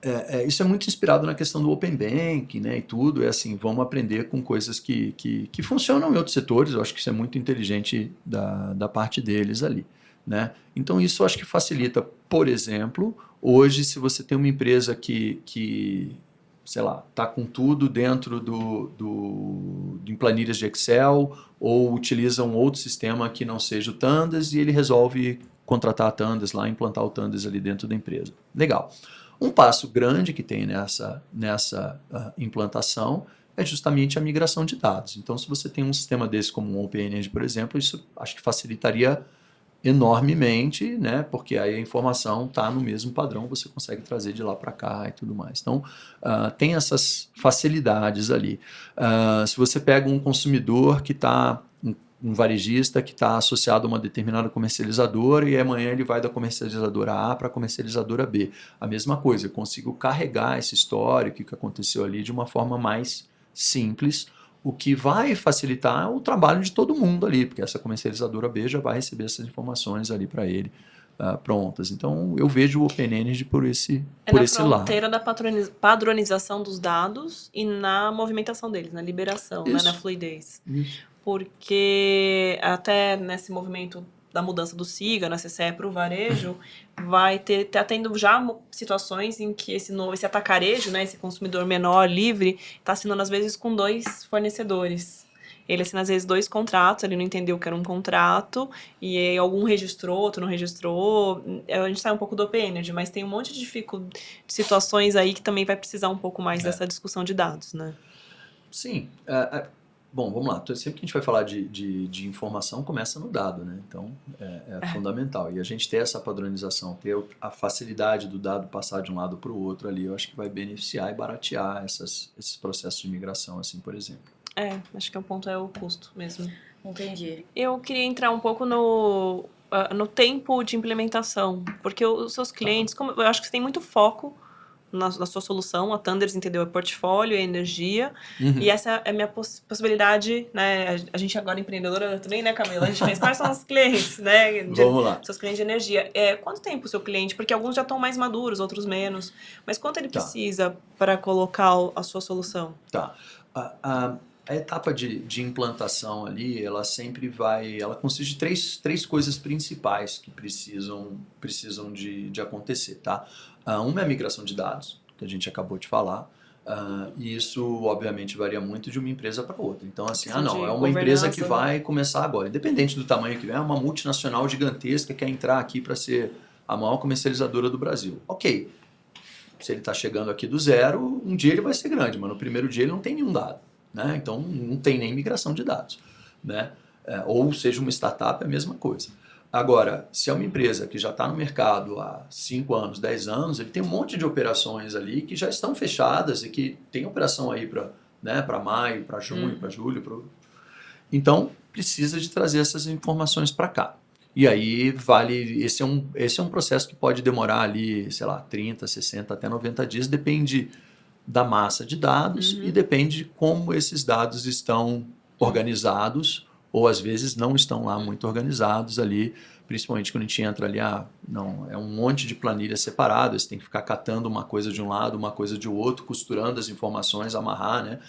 isso é muito inspirado na questão do Open Bank, né, e tudo, assim, vamos aprender com coisas que funcionam em outros setores, eu acho que isso é muito inteligente da parte deles ali, né, então isso eu acho que facilita, por exemplo, hoje se você tem uma empresa que sei lá, está com tudo dentro de planilhas de Excel ou utiliza um outro sistema que não seja o Tandas e ele resolve contratar a Tandas lá, implantar o Tandas ali dentro da empresa. Legal. Um passo grande que tem nessa implantação é justamente a migração de dados. Então, se você tem um sistema desse como um Open Energy, por exemplo, isso acho que facilitaria enormemente, né? Porque aí a informação está no mesmo padrão, você consegue trazer de lá para cá e tudo mais. Então, tem essas facilidades ali. Se você pega um consumidor que está, um varejista que está associado a uma determinada comercializadora e amanhã ele vai da comercializadora A para a comercializadora B. A mesma coisa, eu consigo carregar esse histórico que aconteceu ali de uma forma mais simples, o que vai facilitar o trabalho de todo mundo ali, porque essa comercializadora B já vai receber essas informações ali para ele prontas. Então, eu vejo o Open Energy por esse lado. É na fronteira da padronização dos dados e na movimentação deles, na liberação, né, na fluidez. Isso. Porque até nesse movimento da mudança do SIGA, na CCE para o varejo, tá tendo já situações em que esse atacarejo, né, esse consumidor menor, livre, está assinando às vezes com 2 fornecedores. Ele assina às vezes 2 contratos, ele não entendeu que era um contrato, e aí algum registrou, outro não registrou. A gente sai um pouco do Open Energy, mas tem um monte de situações aí que também vai precisar um pouco mais dessa discussão de dados, né? Sim. Bom, vamos lá. Sempre que a gente vai falar de informação, começa no dado, né? Então, é fundamental. E a gente ter essa padronização, ter a facilidade do dado passar de um lado para o outro ali, eu acho que vai beneficiar e baratear esses processos de migração, assim, por exemplo. Acho que o ponto é o custo mesmo. Entendi. Eu queria entrar um pouco no tempo de implementação, porque os seus clientes, eu acho que você tem muito foco na sua solução, a Thunders entendeu, é portfólio, é energia, e essa é a minha possibilidade, né, a gente agora é empreendedora também, né, Camila, a gente pensa, quais são os clientes, né, Vamos lá. Seus clientes de energia, quanto tempo o seu cliente, porque alguns já estão mais maduros, outros menos, mas quanto ele precisa para colocar a sua solução? Tá. A etapa de implantação ali, ela sempre ela consiste de três coisas principais que precisam de acontecer, tá? Uma é a migração de dados, que a gente acabou de falar, e isso obviamente varia muito de uma empresa para outra. Então assim, é uma empresa que vai começar agora, independente do tamanho que é uma multinacional gigantesca que quer entrar aqui para ser a maior comercializadora do Brasil. Ok, se ele está chegando aqui do zero, um dia ele vai ser grande, mas no primeiro dia ele não tem nenhum dado. Né? Então, não tem nem migração de dados. Né? Ou seja, uma startup é a mesma coisa. Agora, se é uma empresa que já está no mercado há 5 anos, 10 anos, ele tem um monte de operações ali que já estão fechadas e que tem operação aí para maio, para junho, para julho. Então, precisa de trazer essas informações para cá. E aí, esse é um processo que pode demorar ali, sei lá, 30, 60, até 90 dias, depende da massa de dados e depende de como esses dados estão organizados, ou às vezes não estão lá muito organizados ali, principalmente quando a gente entra ali, não, é um monte de planilhas separadas, você tem que ficar catando uma coisa de um lado, uma coisa de outro, costurando as informações, amarrar, né?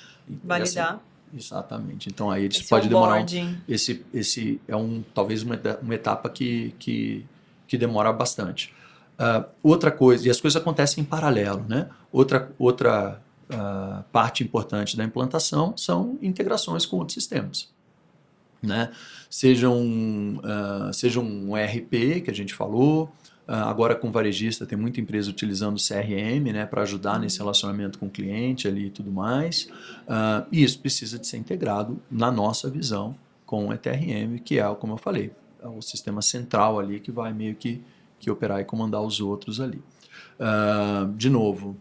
Validar. Exatamente. Então aí isso Esse pode demorar. onboarding. Esse é talvez uma etapa que demora bastante. Outra coisa, e as coisas acontecem em paralelo, né? Outra parte importante da implantação são integrações com outros sistemas, né? Seja um ERP que a gente falou, agora com varejista tem muita empresa utilizando o CRM, né, para ajudar nesse relacionamento com o cliente ali e tudo mais, e isso precisa de ser integrado, na nossa visão, com o ETRM, que é, como eu falei, é o sistema central ali que vai meio que operar e comandar os outros ali. De novo,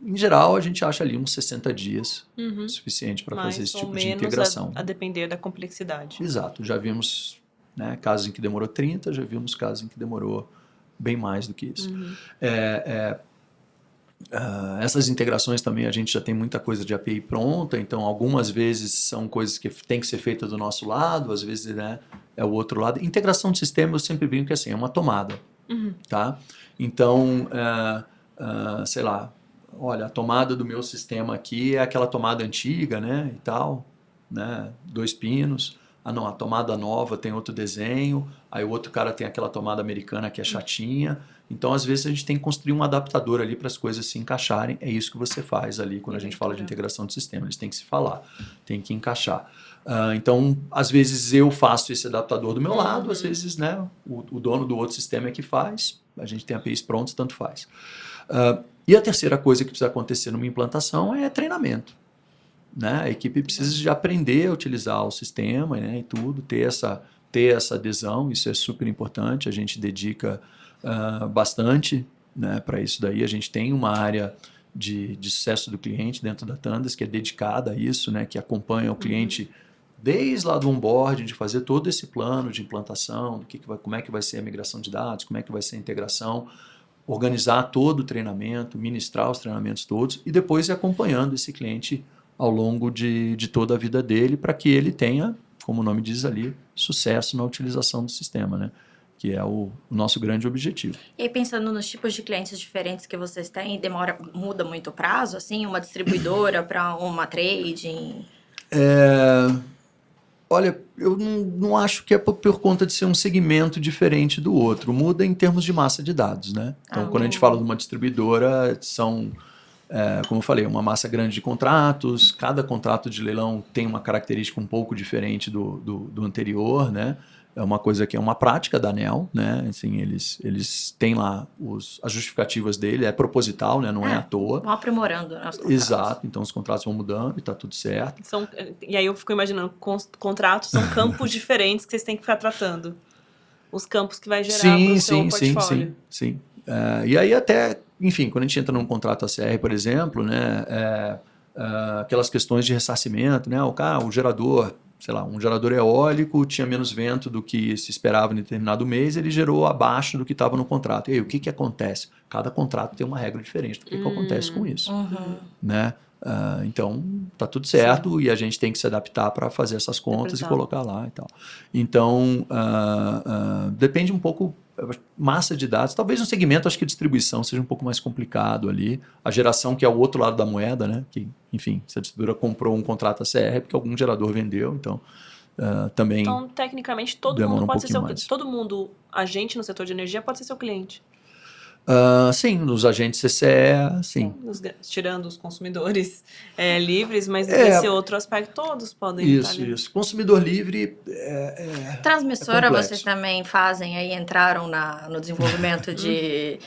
em geral, a gente acha ali uns 60 dias suficiente para fazer esse tipo de integração. A depender da complexidade. Exato. Já vimos, né, casos em que demorou 30, já vimos casos em que demorou bem mais do que isso. Essas integrações também a gente já tem muita coisa de API pronta, então algumas vezes são coisas que tem que ser feitas do nosso lado, às vezes, né, é o outro lado. Integração de sistema eu sempre brinco que assim, é uma tomada. Tá? Então, sei lá, olha, a tomada do meu sistema aqui é aquela tomada antiga, né, e tal, né, 2 pinos. Não, a tomada nova tem outro desenho, aí o outro cara tem aquela tomada americana que é chatinha. Então, às vezes, a gente tem que construir um adaptador ali para as coisas se encaixarem. É isso que você faz ali quando a gente fala de integração de sistema. Eles têm que se falar, tem que encaixar. Então, às vezes, eu faço esse adaptador do meu lado, às vezes, né, o dono do outro sistema é que faz. A gente tem APIs prontos, tanto faz. E a terceira coisa que precisa acontecer numa implantação é treinamento. Né? A equipe precisa de aprender a utilizar o sistema, né, e tudo, ter essa adesão, isso é super importante, a gente dedica bastante, né, para isso daí. A gente tem uma área de sucesso do cliente dentro da Tandas que é dedicada a isso, né, que acompanha o cliente desde lá do onboarding, de fazer todo esse plano de implantação, como é que vai ser a migração de dados, como é que vai ser a integração, organizar todo o treinamento, ministrar os treinamentos todos e depois ir acompanhando esse cliente ao longo de toda a vida dele para que ele tenha, como o nome diz ali, sucesso na utilização do sistema, né? Que é o nosso grande objetivo. E aí, pensando nos tipos de clientes diferentes que vocês têm, muda muito o prazo, assim, uma distribuidora para uma trading? Olha, eu não acho que é por conta de ser um segmento diferente do outro. Muda em termos de massa de dados, né? Então, quando a gente fala de uma distribuidora, são, como eu falei, uma massa grande de contratos. Cada contrato de leilão tem uma característica um pouco diferente do anterior, né? É uma coisa que é uma prática da ANEEL, né? Assim, eles têm lá as justificativas dele, é proposital, né? Não é à toa. Vão aprimorando, né, os contratos. Exato, então os contratos vão mudando e está tudo certo. E aí eu fico imaginando, contratos são campos diferentes que vocês têm que ficar tratando. Os campos que vai gerar para o seu portfólio. Sim. E aí até, enfim, quando a gente entra num contrato ACR, por exemplo, né? Aquelas questões de ressarcimento, né? O gerador, sei lá, um gerador eólico tinha menos vento do que se esperava em determinado mês, ele gerou abaixo do que estava no contrato. E aí, o que acontece? Cada contrato tem uma regra diferente do que acontece com isso. Né? Então, tá tudo certo. Sim. E a gente tem que se adaptar para fazer essas contas e colocar lá e tal. Então, depende um pouco, massa de dados. Talvez no segmento, acho que a distribuição seja um pouco mais complicado ali. A geração, que é o outro lado da moeda, né? Que, enfim, se a distribuidora comprou um contrato ACR é porque algum gerador vendeu, então também. Então, tecnicamente, todo mundo pode ser seu cliente. Todo mundo, agente no setor de energia, pode ser seu cliente. Sim, nos agentes CCE, sim. Tirando os consumidores livres, mas esse outro aspecto todos podem estar ali. Isso. Consumidor livre Transmissora vocês também fazem, aí entraram no desenvolvimento de...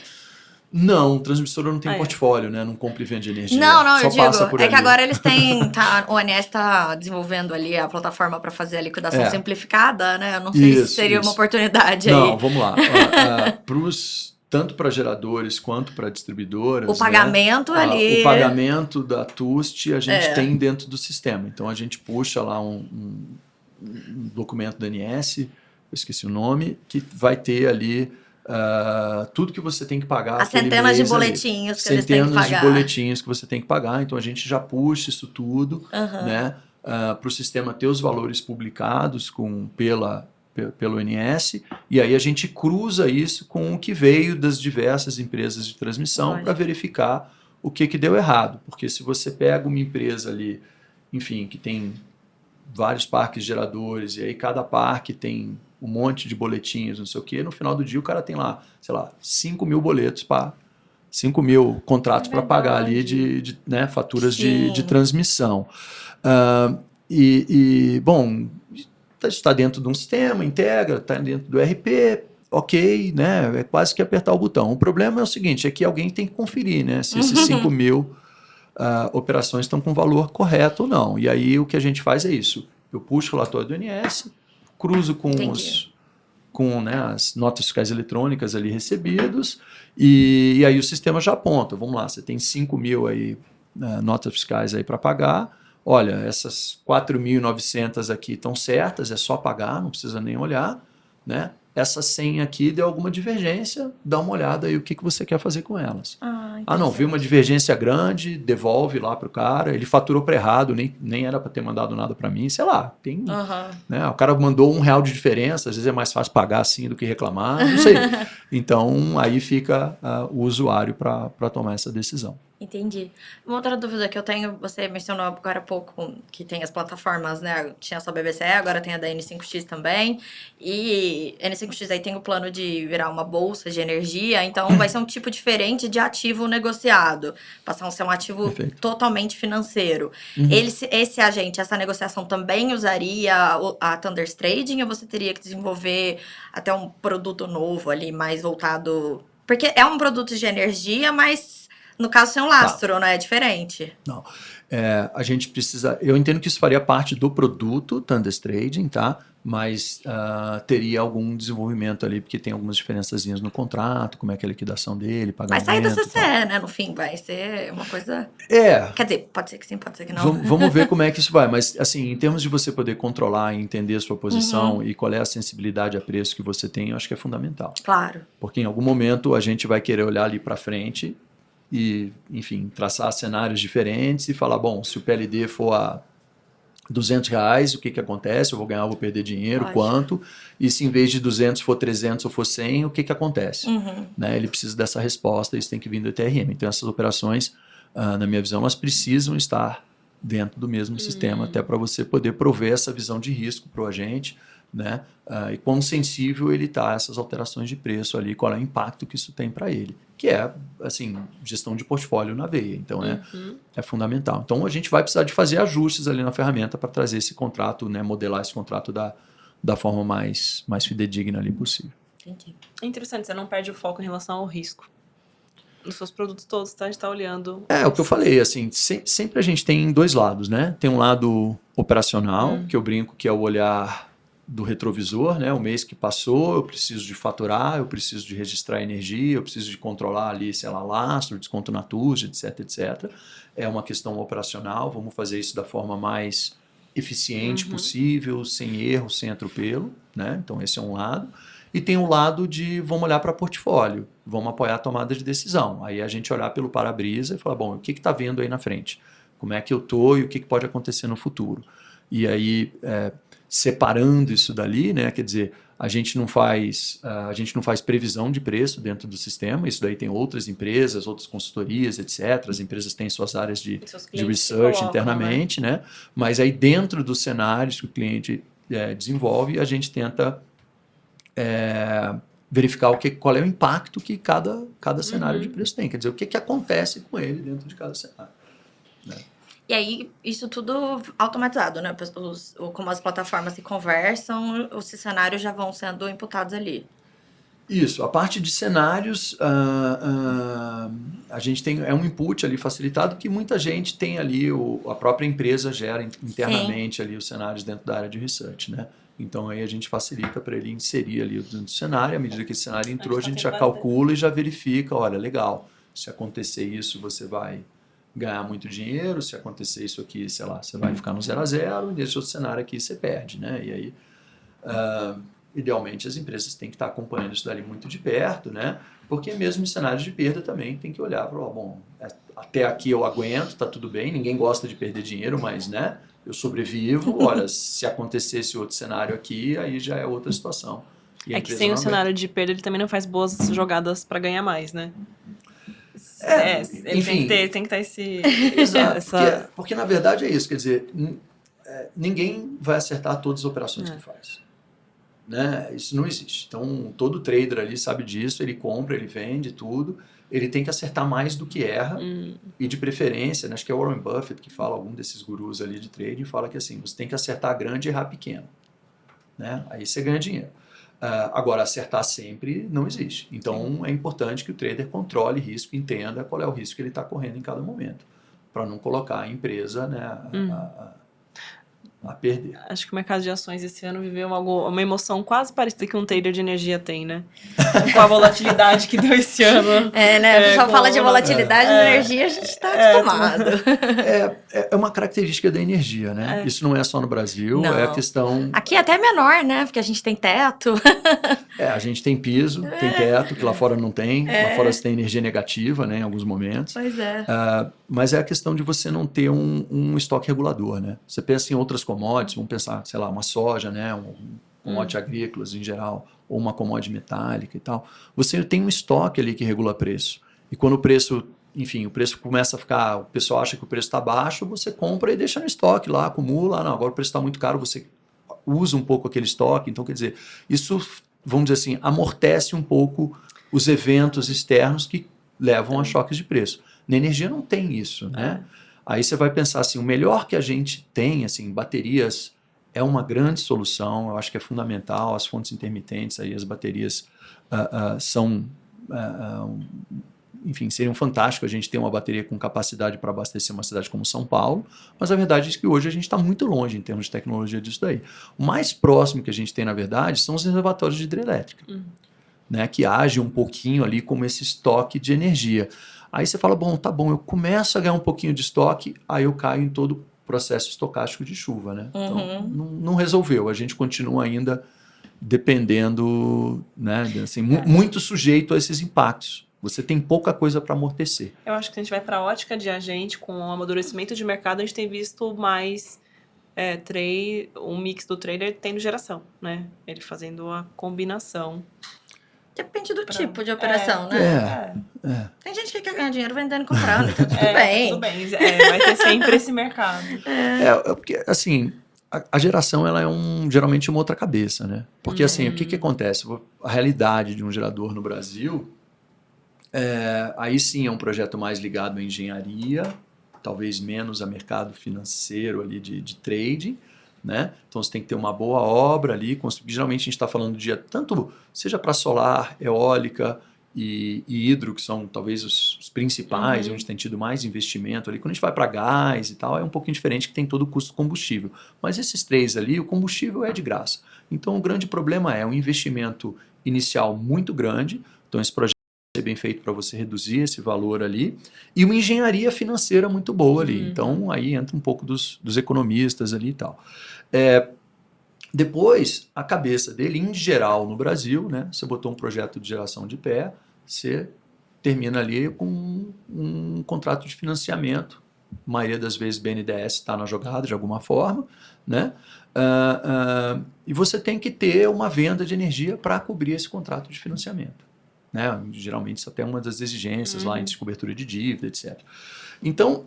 Não, transmissora não tem portfólio, né? Não compra e vende energia. Não, só eu digo, por que ali. agora eles têm, o ONS está desenvolvendo ali a plataforma para fazer a liquidação simplificada, né? Eu não sei se seria uma oportunidade aí. Não, vamos lá. Tanto para geradores quanto para distribuidoras. O pagamento, né? Ali. O pagamento da TUST a gente tem dentro do sistema. Então a gente puxa lá um documento do ANS, eu esqueci o nome, que vai ter ali tudo que você tem que pagar. As centenas de boletinhos que eles têm que pagar. Centenas de boletinhos que você tem que pagar. Então a gente já puxa isso tudo, né? para o sistema ter os valores publicados pelo INS, e aí a gente cruza isso com o que veio das diversas empresas de transmissão para verificar o que deu errado. Porque se você pega uma empresa ali, enfim, que tem vários parques geradores, e aí cada parque tem um monte de boletinhos, não sei o quê, no final do dia o cara tem lá, sei lá, 5 mil boletos 5 mil contratos para pagar ali de né, faturas de transmissão. Bom, está dentro de um sistema, integra, está dentro do ERP, ok, né? É quase que apertar o botão. O problema é o seguinte, é que alguém tem que conferir, né? Se esses 5 mil operações estão com o valor correto ou não. E aí o que a gente faz é isso. Eu puxo o relatório do INS, cruzo com as notas fiscais eletrônicas ali recebidos, e aí o sistema já aponta. Vamos lá, você tem 5 mil aí, notas fiscais aí para pagar. Olha, essas 4.900 aqui estão certas, é só pagar, não precisa nem olhar, né? Essa 100 aqui deu alguma divergência, dá uma olhada aí o que você quer fazer com elas. Não, viu uma divergência grande, devolve lá para o cara, ele faturou para errado, nem era para ter mandado nada para mim, sei lá, tem, né? O cara mandou R$1 de diferença, às vezes é mais fácil pagar assim do que reclamar, não sei. Então, aí fica o usuário para tomar essa decisão. Entendi. Uma outra dúvida que eu tenho, você mencionou agora há pouco que tem as plataformas, né? Tinha só a BBCE, agora tem a da N5X também. E N5X aí tem o plano de virar uma bolsa de energia, então vai ser um tipo diferente de ativo negociado. Passar a ser um ativo totalmente financeiro. Esse agente, essa negociação também usaria a Thunders Trading, ou você teria que desenvolver até um produto novo ali, mais voltado... Porque é um produto de energia, mas... No caso, sem um lastro, né? É diferente. Não. A gente precisa... Eu entendo que isso faria parte do produto Thunders Trading, tá? Mas teria algum desenvolvimento ali, porque tem algumas diferençazinhas no contrato, como é que é a liquidação dele, pagamento... Vai sair da CCE, né? No fim, vai ser uma coisa... Quer dizer, pode ser que sim, pode ser que não. Vamos ver como é que isso vai. Mas, assim, em termos de você poder controlar e entender a sua posição e qual é a sensibilidade a preço que você tem, eu acho que é fundamental. Claro. Porque em algum momento a gente vai querer olhar ali para frente e, enfim, traçar cenários diferentes e falar, bom, se o PLD for a R$200, o que acontece? Eu vou ganhar ou vou perder dinheiro, quanto? E se em vez de 200 for 300 ou for 100, o que acontece? Né? Ele precisa dessa resposta, isso tem que vir do ETRM. Então, essas operações, na minha visão, elas precisam estar dentro do mesmo sistema, até para você poder prover essa visão de risco para o agente, né? E quão sensível ele está a essas alterações de preço ali, qual é o impacto que isso tem para ele, que é, assim, gestão de portfólio na veia, então é fundamental. Então a gente vai precisar de fazer ajustes ali na ferramenta para trazer esse contrato, né, modelar esse contrato da forma mais fidedigna ali possível. Entendi. É interessante, você não perde o foco em relação ao risco. Nos seus produtos todos, tá? A gente está olhando... O que eu falei, assim, sempre a gente tem dois lados, né? Tem um lado operacional, que eu brinco que é o olhar do retrovisor, né? O mês que passou, eu preciso de faturar, eu preciso de registrar energia, eu preciso de controlar ali, sei lá, lastro, desconto na TUS, etc, etc. É uma questão operacional, vamos fazer isso da forma mais eficiente possível, sem erro, sem atropelo, né? Então esse é um lado. E tem o lado de vamos olhar para portfólio, vamos apoiar a tomada de decisão. Aí a gente olhar pelo para-brisa e falar, bom, o que está vendo aí na frente? Como é que eu estou e o que pode acontecer no futuro? E aí, separando isso dali, né? Quer dizer, a gente não faz previsão de preço dentro do sistema, isso daí tem outras empresas, outras consultorias, etc. As empresas têm suas áreas de research internamente, né? Mas aí dentro dos cenários que o cliente desenvolve, a gente tenta verificar qual é o impacto que cada cenário de preço tem. Quer dizer, o que acontece com ele dentro de cada cenário. Né? E aí, isso tudo automatizado, né? Como as plataformas se conversam, os cenários já vão sendo imputados ali. Isso. A parte de cenários, a gente tem um input ali facilitado que muita gente tem ali, a própria empresa gera internamente ali os cenários dentro da área de research, né? Então, aí a gente facilita para ele inserir ali dentro do cenário. À medida que esse cenário entrou, a gente já calcula e já verifica, olha, legal, se acontecer isso, você vai ganhar muito dinheiro, se acontecer isso aqui, sei lá, você vai ficar no 0 a 0, e nesse outro cenário aqui você perde, né? E aí, idealmente, as empresas têm que estar acompanhando isso dali muito de perto, né? Porque mesmo em cenários de perda também tem que olhar para, bom, até aqui eu aguento, tá tudo bem, ninguém gosta de perder dinheiro, mas, né? eu sobrevivo, olha, se acontecesse outro cenário aqui, aí já é outra situação. E a É que empresa sem não o aguenta. cenário de perda, ele também não faz boas jogadas pra ganhar mais, né? Ele enfim. tem que ter esse... Exato, essa... porque na verdade é isso, quer dizer, ninguém vai acertar todas as operações É. que faz. Né? Isso não existe. Então, todo trader ali sabe disso, ele compra, ele vende tudo, ele tem que acertar mais do que erra, e de preferência, né, acho que é o Warren Buffett que fala, algum desses gurus ali de trading, fala que assim, você tem que acertar grande e errar pequeno. Né? Aí você ganha dinheiro. Agora, acertar sempre não existe. Então, é importante que o trader controle risco, entenda qual é o risco que ele está correndo em cada momento, para não colocar a empresa, né, a perder. Acho que o mercado de ações esse ano viveu uma emoção quase parecida que um trader de energia tem, né? Com a volatilidade que deu esse ano. Né? O pessoal fala de volatilidade na energia, a gente tá acostumado. É uma característica da energia, né? Isso não é só no Brasil, Não. é a questão... Aqui é até menor, né? Porque a gente tem teto. A gente tem piso, tem teto, que lá fora não tem. Lá fora você tem energia negativa, né, em alguns momentos. Pois é. Mas é a questão de você não ter um estoque regulador, né? Você pensa em outras commodities, vamos pensar, sei lá, uma soja, né, commodities agrícolas em geral, ou uma commodity metálica e tal. Você tem um estoque ali que regula preço. E quando o preço, enfim, o preço começa a ficar, o pessoal acha que o preço está baixo, você compra e deixa no estoque lá, acumula. Não, agora o preço está muito caro, você usa um pouco aquele estoque. Então, quer dizer, isso, vamos dizer assim, amortece um pouco os eventos externos que levam a choques de preço. Na energia não tem isso, né? Aí você vai pensar assim, o melhor que a gente tem, assim, baterias é uma grande solução, eu acho que é fundamental, as fontes intermitentes, aí as baterias são, enfim, seriam fantástico a gente ter uma bateria com capacidade para abastecer uma cidade como São Paulo, mas a verdade é que hoje a gente está muito longe em termos de tecnologia disso daí. O mais próximo que a gente tem, na verdade, são os reservatórios de hidrelétrica, né, que agem um pouquinho ali como esse estoque de energia. Aí você fala, bom, tá bom, eu começo a ganhar um pouquinho de estoque, aí eu caio em todo o processo estocástico de chuva, né? Então, não resolveu, a gente continua ainda dependendo, né, assim, muito sujeito a esses impactos. Você tem pouca coisa para amortecer. Eu acho que se a gente vai para a ótica de agente, com o amadurecimento de mercado, a gente tem visto mais um mix do trader tendo geração, né? Ele fazendo a combinação. Depende do tipo de operação, né? Tem gente que quer ganhar dinheiro vendendo e comprando, então tudo bem. Tudo bem, vai ter sempre esse mercado. Porque, assim, a geração ela é geralmente uma outra cabeça, né? Porque, assim, o que acontece? A realidade de um gerador no Brasil, aí sim é um projeto mais ligado à engenharia, talvez menos a mercado financeiro ali de trading, né? Então você tem que ter uma boa obra ali, geralmente a gente está falando de tanto, seja para solar, eólica e hidro, que são talvez os principais, onde tem tido mais investimento ali. Quando a gente vai para gás e tal, é um pouquinho diferente, que tem todo o custo do combustível. Mas esses três ali, o combustível é de graça. Então o grande problema é um investimento inicial muito grande, então esse projeto ser bem feito para você reduzir esse valor ali, e uma engenharia financeira muito boa ali. Então, aí entra um pouco dos economistas ali e tal. Depois, a cabeça dele, em geral, no Brasil, né, você botou um projeto de geração de pé, você termina ali com um contrato de financiamento. A maioria das vezes, BNDES está na jogada de alguma forma, né? E você tem que ter uma venda de energia para cobrir esse contrato de financiamento. Né? Geralmente isso até é uma das exigências lá, índice de cobertura de dívida, etc. Então,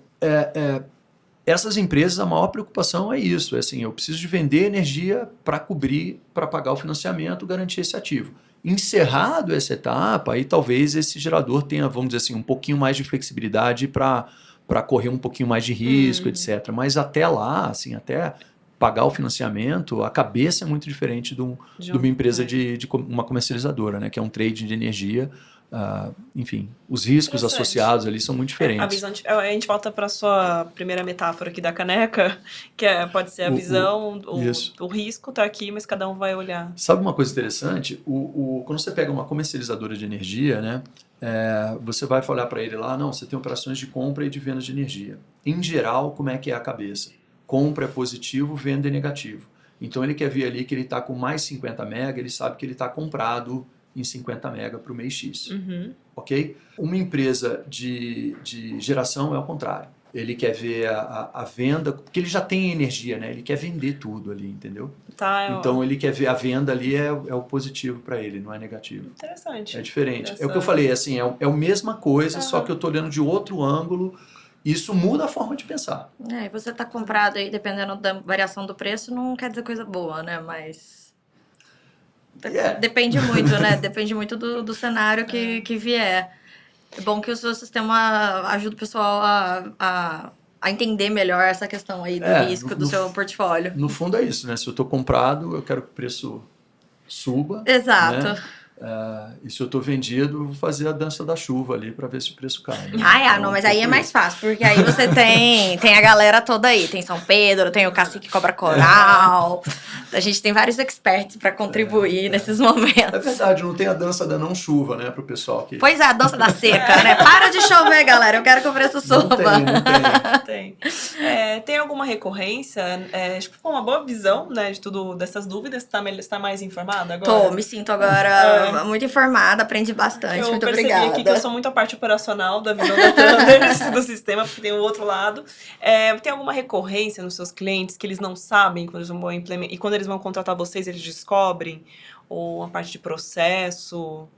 essas empresas, a maior preocupação é isso, assim, eu preciso de vender energia para cobrir, para pagar o financiamento, garantir esse ativo. Encerrado essa etapa, aí talvez esse gerador tenha, vamos dizer assim, um pouquinho mais de flexibilidade para correr um pouquinho mais de risco, etc. Mas até lá, assim, até pagar o financiamento, a cabeça é muito diferente de uma empresa de uma comercializadora, né? Que é um trading de energia. Enfim, os riscos associados ali são muito diferentes. A gente volta para a sua primeira metáfora aqui da caneca, que pode ser a visão, o risco está aqui, mas cada um vai olhar. Sabe uma coisa interessante? Quando você pega uma comercializadora de energia, né? Você vai falar para ele lá, não, você tem operações de compra e de venda de energia. Em geral, como é que é a cabeça? Compra é positivo, venda é negativo. Então ele quer ver ali que ele está com mais 50 mega, ele sabe que ele está comprado em 50 mega para o mês X. Ok? Uma empresa de geração é o contrário. ele quer ver a venda, porque ele já tem energia, né? Ele quer vender tudo ali, entendeu? Tá, Então ele quer ver a venda ali é o positivo para ele, não é negativo. interessante. É diferente. Essa- É o que eu falei, assim, é a mesma coisa, só Aham. que eu tô olhando de outro ângulo. Isso muda a forma de pensar. E você tá comprado aí, dependendo da variação do preço, não quer dizer coisa boa, né? Mas É. depende muito, né? Depende muito do cenário que vier. É bom que o seu sistema ajuda o pessoal a entender melhor essa questão aí do risco do seu portfólio. No fundo é isso, né? Se eu tô comprado, eu quero que o preço suba. Exato. Né? E se eu tô vendido, eu vou fazer a dança da chuva ali para ver se o preço cai. Né? Não, mas aí é mais fácil, porque aí você tem a galera toda aí. Tem São Pedro, tem o Cacique Cobra Coral. A gente tem vários experts para contribuir nesses É momentos. verdade, não tem a dança da não chuva, né, pro pessoal que... Pois é, a dança da seca, né? Para de chover, galera. Eu quero que o preço suba. Não tem. Tem alguma recorrência? Acho que ficou uma boa visão, né, de tudo, dessas dúvidas. Tá mais informada agora? Me sinto agora muito informada, aprendi bastante. Eu Muito percebi obrigada. aqui que eu sou muito a parte operacional da visão da Thunders, do sistema, porque tem o outro lado. Tem alguma recorrência nos seus clientes que eles não sabem quando eles vão implementar? E quando eles vão contratar vocês, eles descobrem? Ou uma parte de processo?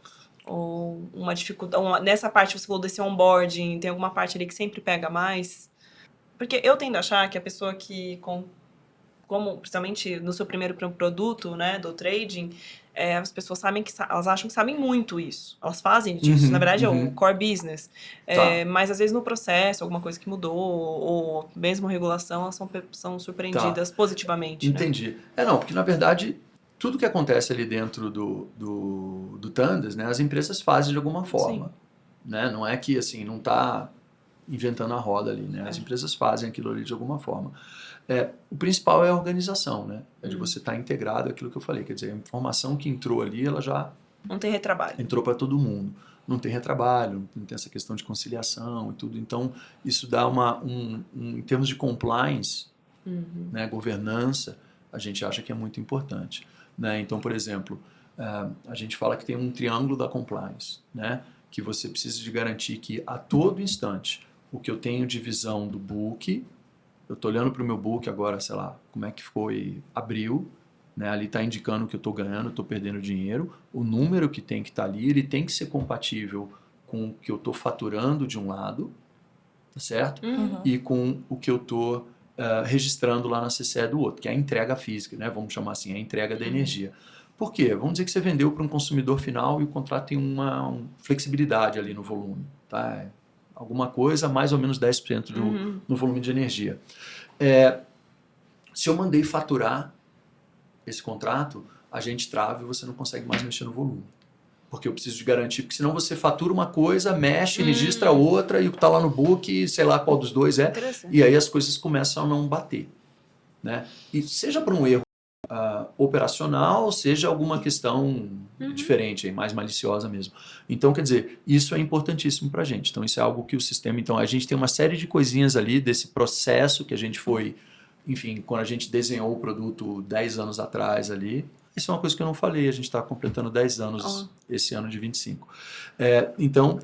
Ou uma dificuldade? Nessa parte você falou desse onboarding, tem alguma parte ali que sempre pega mais? Porque eu tendo a achar que a pessoa que, como principalmente no seu primeiro produto, né, do trading, as pessoas sabem elas acham que sabem muito isso. Elas fazem disso. Na verdade, é o core business. Mas às vezes no processo, alguma coisa que mudou, ou mesmo regulação, elas são surpreendidas positivamente. Entendi. Né? Não, porque na verdade, tudo que acontece ali dentro do Thunders, né, as empresas fazem de alguma forma. Né? Não é que assim, não está inventando a roda ali, né? As empresas fazem aquilo ali de alguma forma. O principal é a organização, né? É de você estar integrado, aquilo que eu falei. Quer dizer, a informação que entrou ali, ela já... Não tem retrabalho. Entrou para todo mundo. Não tem retrabalho, não tem essa questão de conciliação e tudo. Então, isso dá em termos de compliance, né, governança, a gente acha que é muito importante. Né? Então, por exemplo, a gente fala que tem um triângulo da compliance, né? Que você precisa de garantir que a todo instante o que eu tenho de visão do book, eu estou olhando para o meu book agora, sei lá, como é que foi abril, né? Ali está indicando que eu estou ganhando, estou perdendo dinheiro, o número que tem que estar ali, ele tem que ser compatível com o que eu estou faturando de um lado, tá certo? E com o que eu estou registrando lá na CCE do outro, que é a entrega física, né? Vamos chamar assim, a entrega da energia. Por quê? Vamos dizer que você vendeu para um consumidor final e o contrato tem uma flexibilidade ali no volume, tá? Alguma coisa, mais ou menos 10% no volume de energia. Se eu mandei faturar esse contrato, a gente trava e você não consegue mais mexer no volume. Porque eu preciso de garantir, porque senão você fatura uma coisa, mexe, registra outra e o que está lá no book, sei lá qual dos dois é, e aí as coisas começam a não bater. Né? E seja por um erro operacional, seja alguma questão diferente, mais maliciosa mesmo. Então, quer dizer, isso é importantíssimo para a gente. Então, isso é algo que o sistema... Então, a gente tem uma série de coisinhas ali desse processo que a gente foi... Enfim, quando a gente desenhou o produto 10 anos atrás ali... Isso é uma coisa que eu não falei, a gente está completando 10 anos esse ano de 25. Então,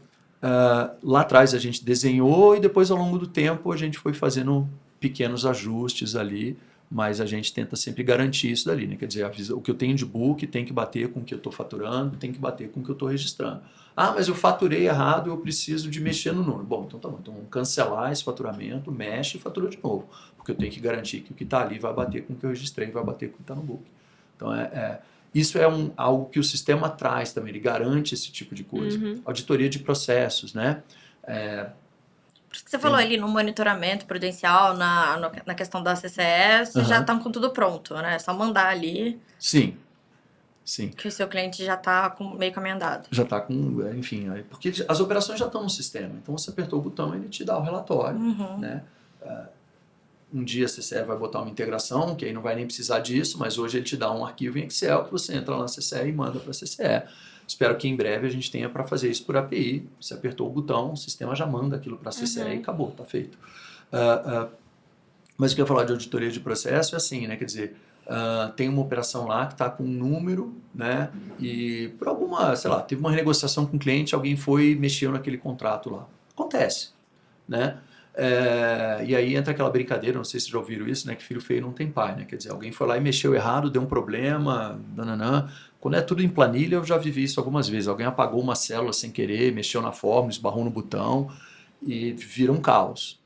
lá atrás a gente desenhou e depois, ao longo do tempo, a gente foi fazendo pequenos ajustes ali, mas a gente tenta sempre garantir isso dali, né? Quer dizer, o que eu tenho de book tem que bater com o que eu estou faturando, tem que bater com o que eu estou registrando. Ah, mas eu faturei errado, eu preciso de mexer no número. Bom, então tá bom, então vamos cancelar esse faturamento, mexe e fatura de novo, porque eu tenho que garantir que o que está ali vai bater com o que eu registrei, vai bater com o que está no book. Então, isso é algo que o sistema traz também, ele garante esse tipo de coisa. Auditoria de processos, né? Por isso que você falou ali no monitoramento prudencial, na questão da CCE, vocês já estão com tudo pronto, né? É só mandar ali. Sim. Que o seu cliente já está meio caminho andado. Já está com, enfim, porque as operações já estão no sistema. Então, você apertou o botão, ele te dá o relatório, né? Um dia a CCE vai botar uma integração, que aí não vai nem precisar disso, mas hoje ele te dá um arquivo em Excel que você entra lá na CCE e manda para a CCE. Espero que em breve a gente tenha para fazer isso por API. Você apertou o botão, o sistema já manda aquilo para a CCE e acabou, está feito. Mas o que eu ia falar de auditoria de processo é assim, né? Quer dizer, tem uma operação lá que está com um número, né? E por alguma, sei lá, teve uma renegociação com o cliente, alguém foi e mexeu naquele contrato lá. Acontece, né? E aí entra aquela brincadeira, não sei se já ouviram isso, né? Que filho feio não tem pai, né? Quer dizer, alguém foi lá e mexeu errado, deu um problema, nananã. Quando é tudo em planilha, eu já vivi isso algumas vezes. Alguém apagou uma célula sem querer, mexeu na fórmula, esbarrou no botão e vira um caos,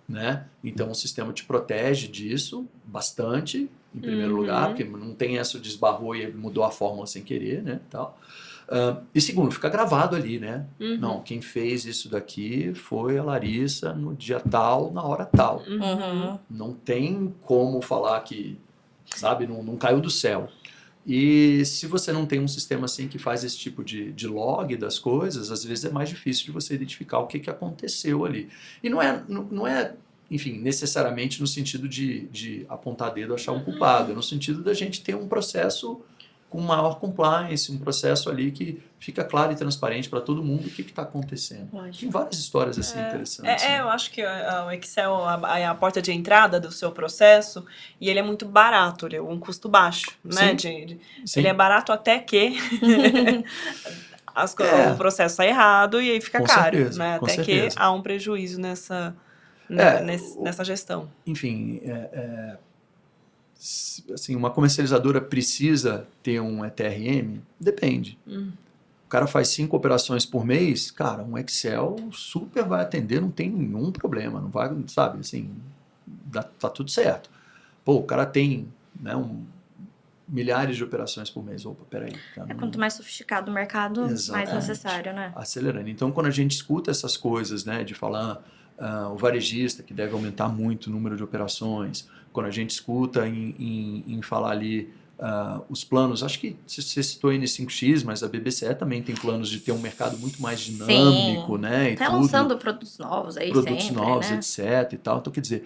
né? Então o sistema te protege disso bastante, em primeiro lugar, porque não tem essa de esbarrou e mudou a fórmula sem querer, né? Tal. E segundo, fica gravado ali, né? Não, quem fez isso daqui foi a Larissa no dia tal, na hora tal. Não tem como falar que, sabe, não caiu do céu. E se você não tem um sistema assim que faz esse tipo de log das coisas, às vezes é mais difícil de você identificar o que aconteceu ali. E não é, enfim, necessariamente no sentido de apontar dedo, achar um culpado. É no sentido da gente ter um processo com maior compliance, um processo ali que fica claro e transparente para todo mundo o que está acontecendo. Tem várias histórias assim interessantes. Eu acho que o Excel é a porta de entrada do seu processo e ele é muito barato, ele é um custo baixo, né? Ele é barato até que o processo está errado e aí fica caro, certeza, né? Até que há um prejuízo nessa gestão. Enfim, assim, uma comercializadora precisa ter um ETRM? Depende. O cara faz 5 operações por mês, cara, um Excel super vai atender, não tem nenhum problema, não vai, sabe, assim, tá tudo certo. Pô, o cara tem, né, milhares de operações por mês. Opa, peraí. Quanto mais sofisticado o mercado, mais necessário, né? Acelerando. Então, quando a gente escuta essas coisas, né, de falar o varejista que deve aumentar muito o número de operações, quando a gente escuta em falar ali os planos, acho que você citou a N5X, mas a BBCE também tem planos de ter um mercado muito mais dinâmico, né? Até lançando produtos novos aí produtos sempre, novos, né? etc. E tal. Então, quer dizer,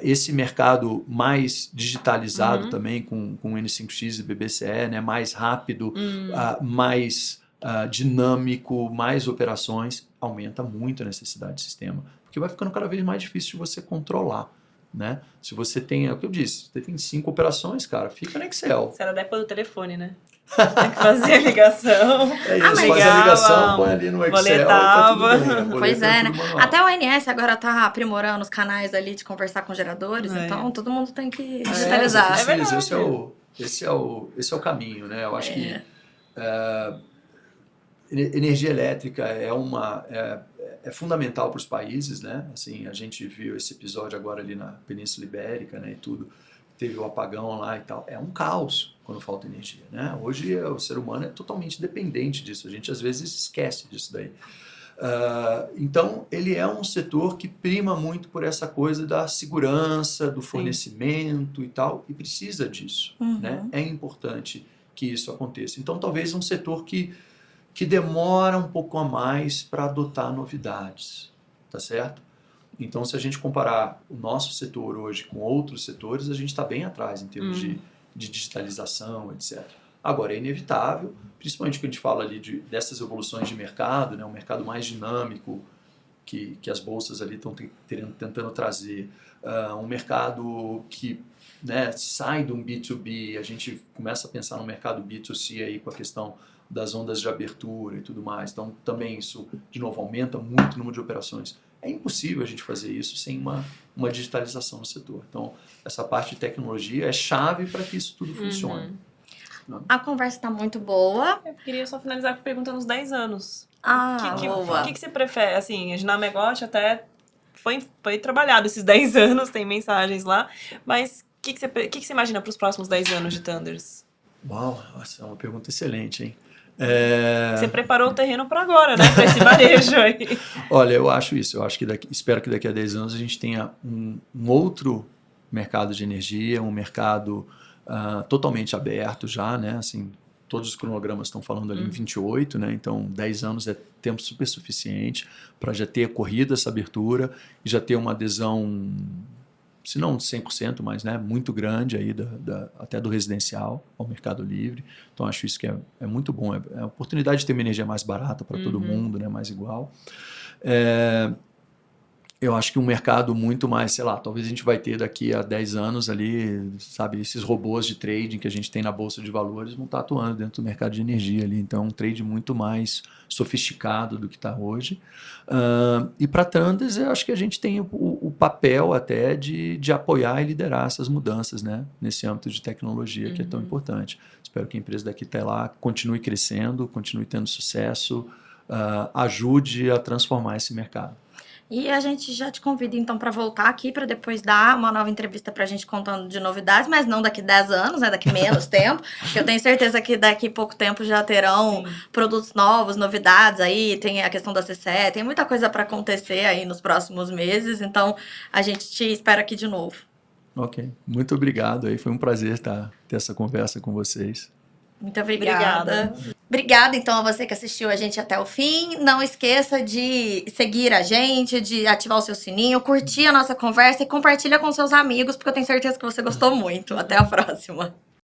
esse mercado mais digitalizado também com N5X e BBCE, né? Mais rápido, mais dinâmico, mais operações, aumenta muito a necessidade de sistema, porque vai ficando cada vez mais difícil de você controlar. Né? Se você tem, é o que eu disse, você tem 5 operações, cara, fica no Excel. Você era da época do telefone, né? Tem que fazer a ligação. É isso, faz a ligação, põe ali no Excel e tá tudo bem. Pois é, né? Até o ONS agora tá aprimorando os canais ali de conversar com geradores, então todo mundo tem que digitalizar. Esse é o caminho, né? Eu acho que energia elétrica é fundamental para os países, né? Assim, a gente viu esse episódio agora ali na Península Ibérica, né? E tudo, teve o apagão lá e tal. É um caos quando falta energia, né? Hoje o ser humano é totalmente dependente disso. A gente às vezes esquece disso daí. Então, ele é um setor que prima muito por essa coisa da segurança, do fornecimento e tal, e precisa disso, né? É importante que isso aconteça. Então, talvez um setor que demora um pouco a mais para adotar novidades, tá certo? Então, se a gente comparar o nosso setor hoje com outros setores, a gente está bem atrás em termos de digitalização, etc. Agora, é inevitável, principalmente quando a gente fala ali dessas evoluções de mercado, né, um mercado mais dinâmico que as bolsas ali estão tentando trazer, um mercado que, né, sai de um B2B, a gente começa a pensar no mercado B2C aí com a questão das ondas de abertura e tudo mais. Então, também isso, de novo, aumenta muito o número de operações. É impossível a gente fazer isso sem uma digitalização no setor. Então, essa parte de tecnologia é chave para que isso tudo funcione. A conversa está muito boa. Eu queria só finalizar perguntando os 10 anos. Boa. O que você prefere? Assim, a Ginamegote até foi trabalhado esses 10 anos, tem mensagens lá, mas o que você imagina para os próximos 10 anos de Thunders? Uau, essa é uma pergunta excelente, hein? Você preparou o terreno para agora, né? Para esse varejo aí. Olha, eu acho isso. Eu acho que espero que daqui a 10 anos a gente tenha um outro mercado de energia, um mercado totalmente aberto já, né? Assim, todos os cronogramas estão falando ali em 28, né? Então 10 anos é tempo super suficiente para já ter ocorrido essa abertura e já ter uma adesão, se não 100%, mas, né, muito grande aí até do residencial ao mercado livre. Então, acho isso que é muito bom. É a oportunidade de ter uma energia mais barata para todo mundo, né, mais igual. eu acho que um mercado muito mais, sei lá, talvez a gente vai ter daqui a 10 anos ali, sabe, esses robôs de trading que a gente tem na Bolsa de Valores vão estar atuando dentro do mercado de energia ali. Então, um trade muito mais sofisticado do que está hoje. E para traders, eu acho que a gente tem o papel até de apoiar e liderar essas mudanças, né, nesse âmbito de tecnologia que é tão importante. Espero que a empresa daqui até lá continue crescendo, continue tendo sucesso, ajude a transformar esse mercado. E a gente já te convida, então, para voltar aqui, para depois dar uma nova entrevista para a gente contando de novidades, mas não daqui 10 anos, né? Daqui menos tempo. Porque eu tenho certeza que daqui pouco tempo já terão produtos novos, novidades aí. Tem a questão da CCE, tem muita coisa para acontecer aí nos próximos meses. Então, a gente te espera aqui de novo. Ok. Muito obrigado. Aí foi um prazer ter essa conversa com vocês. Muito obrigada. Obrigada, então, a você que assistiu a gente até o fim. Não esqueça de seguir a gente, de ativar o seu sininho, curtir a nossa conversa e compartilha com seus amigos, porque eu tenho certeza que você gostou muito. Até a próxima.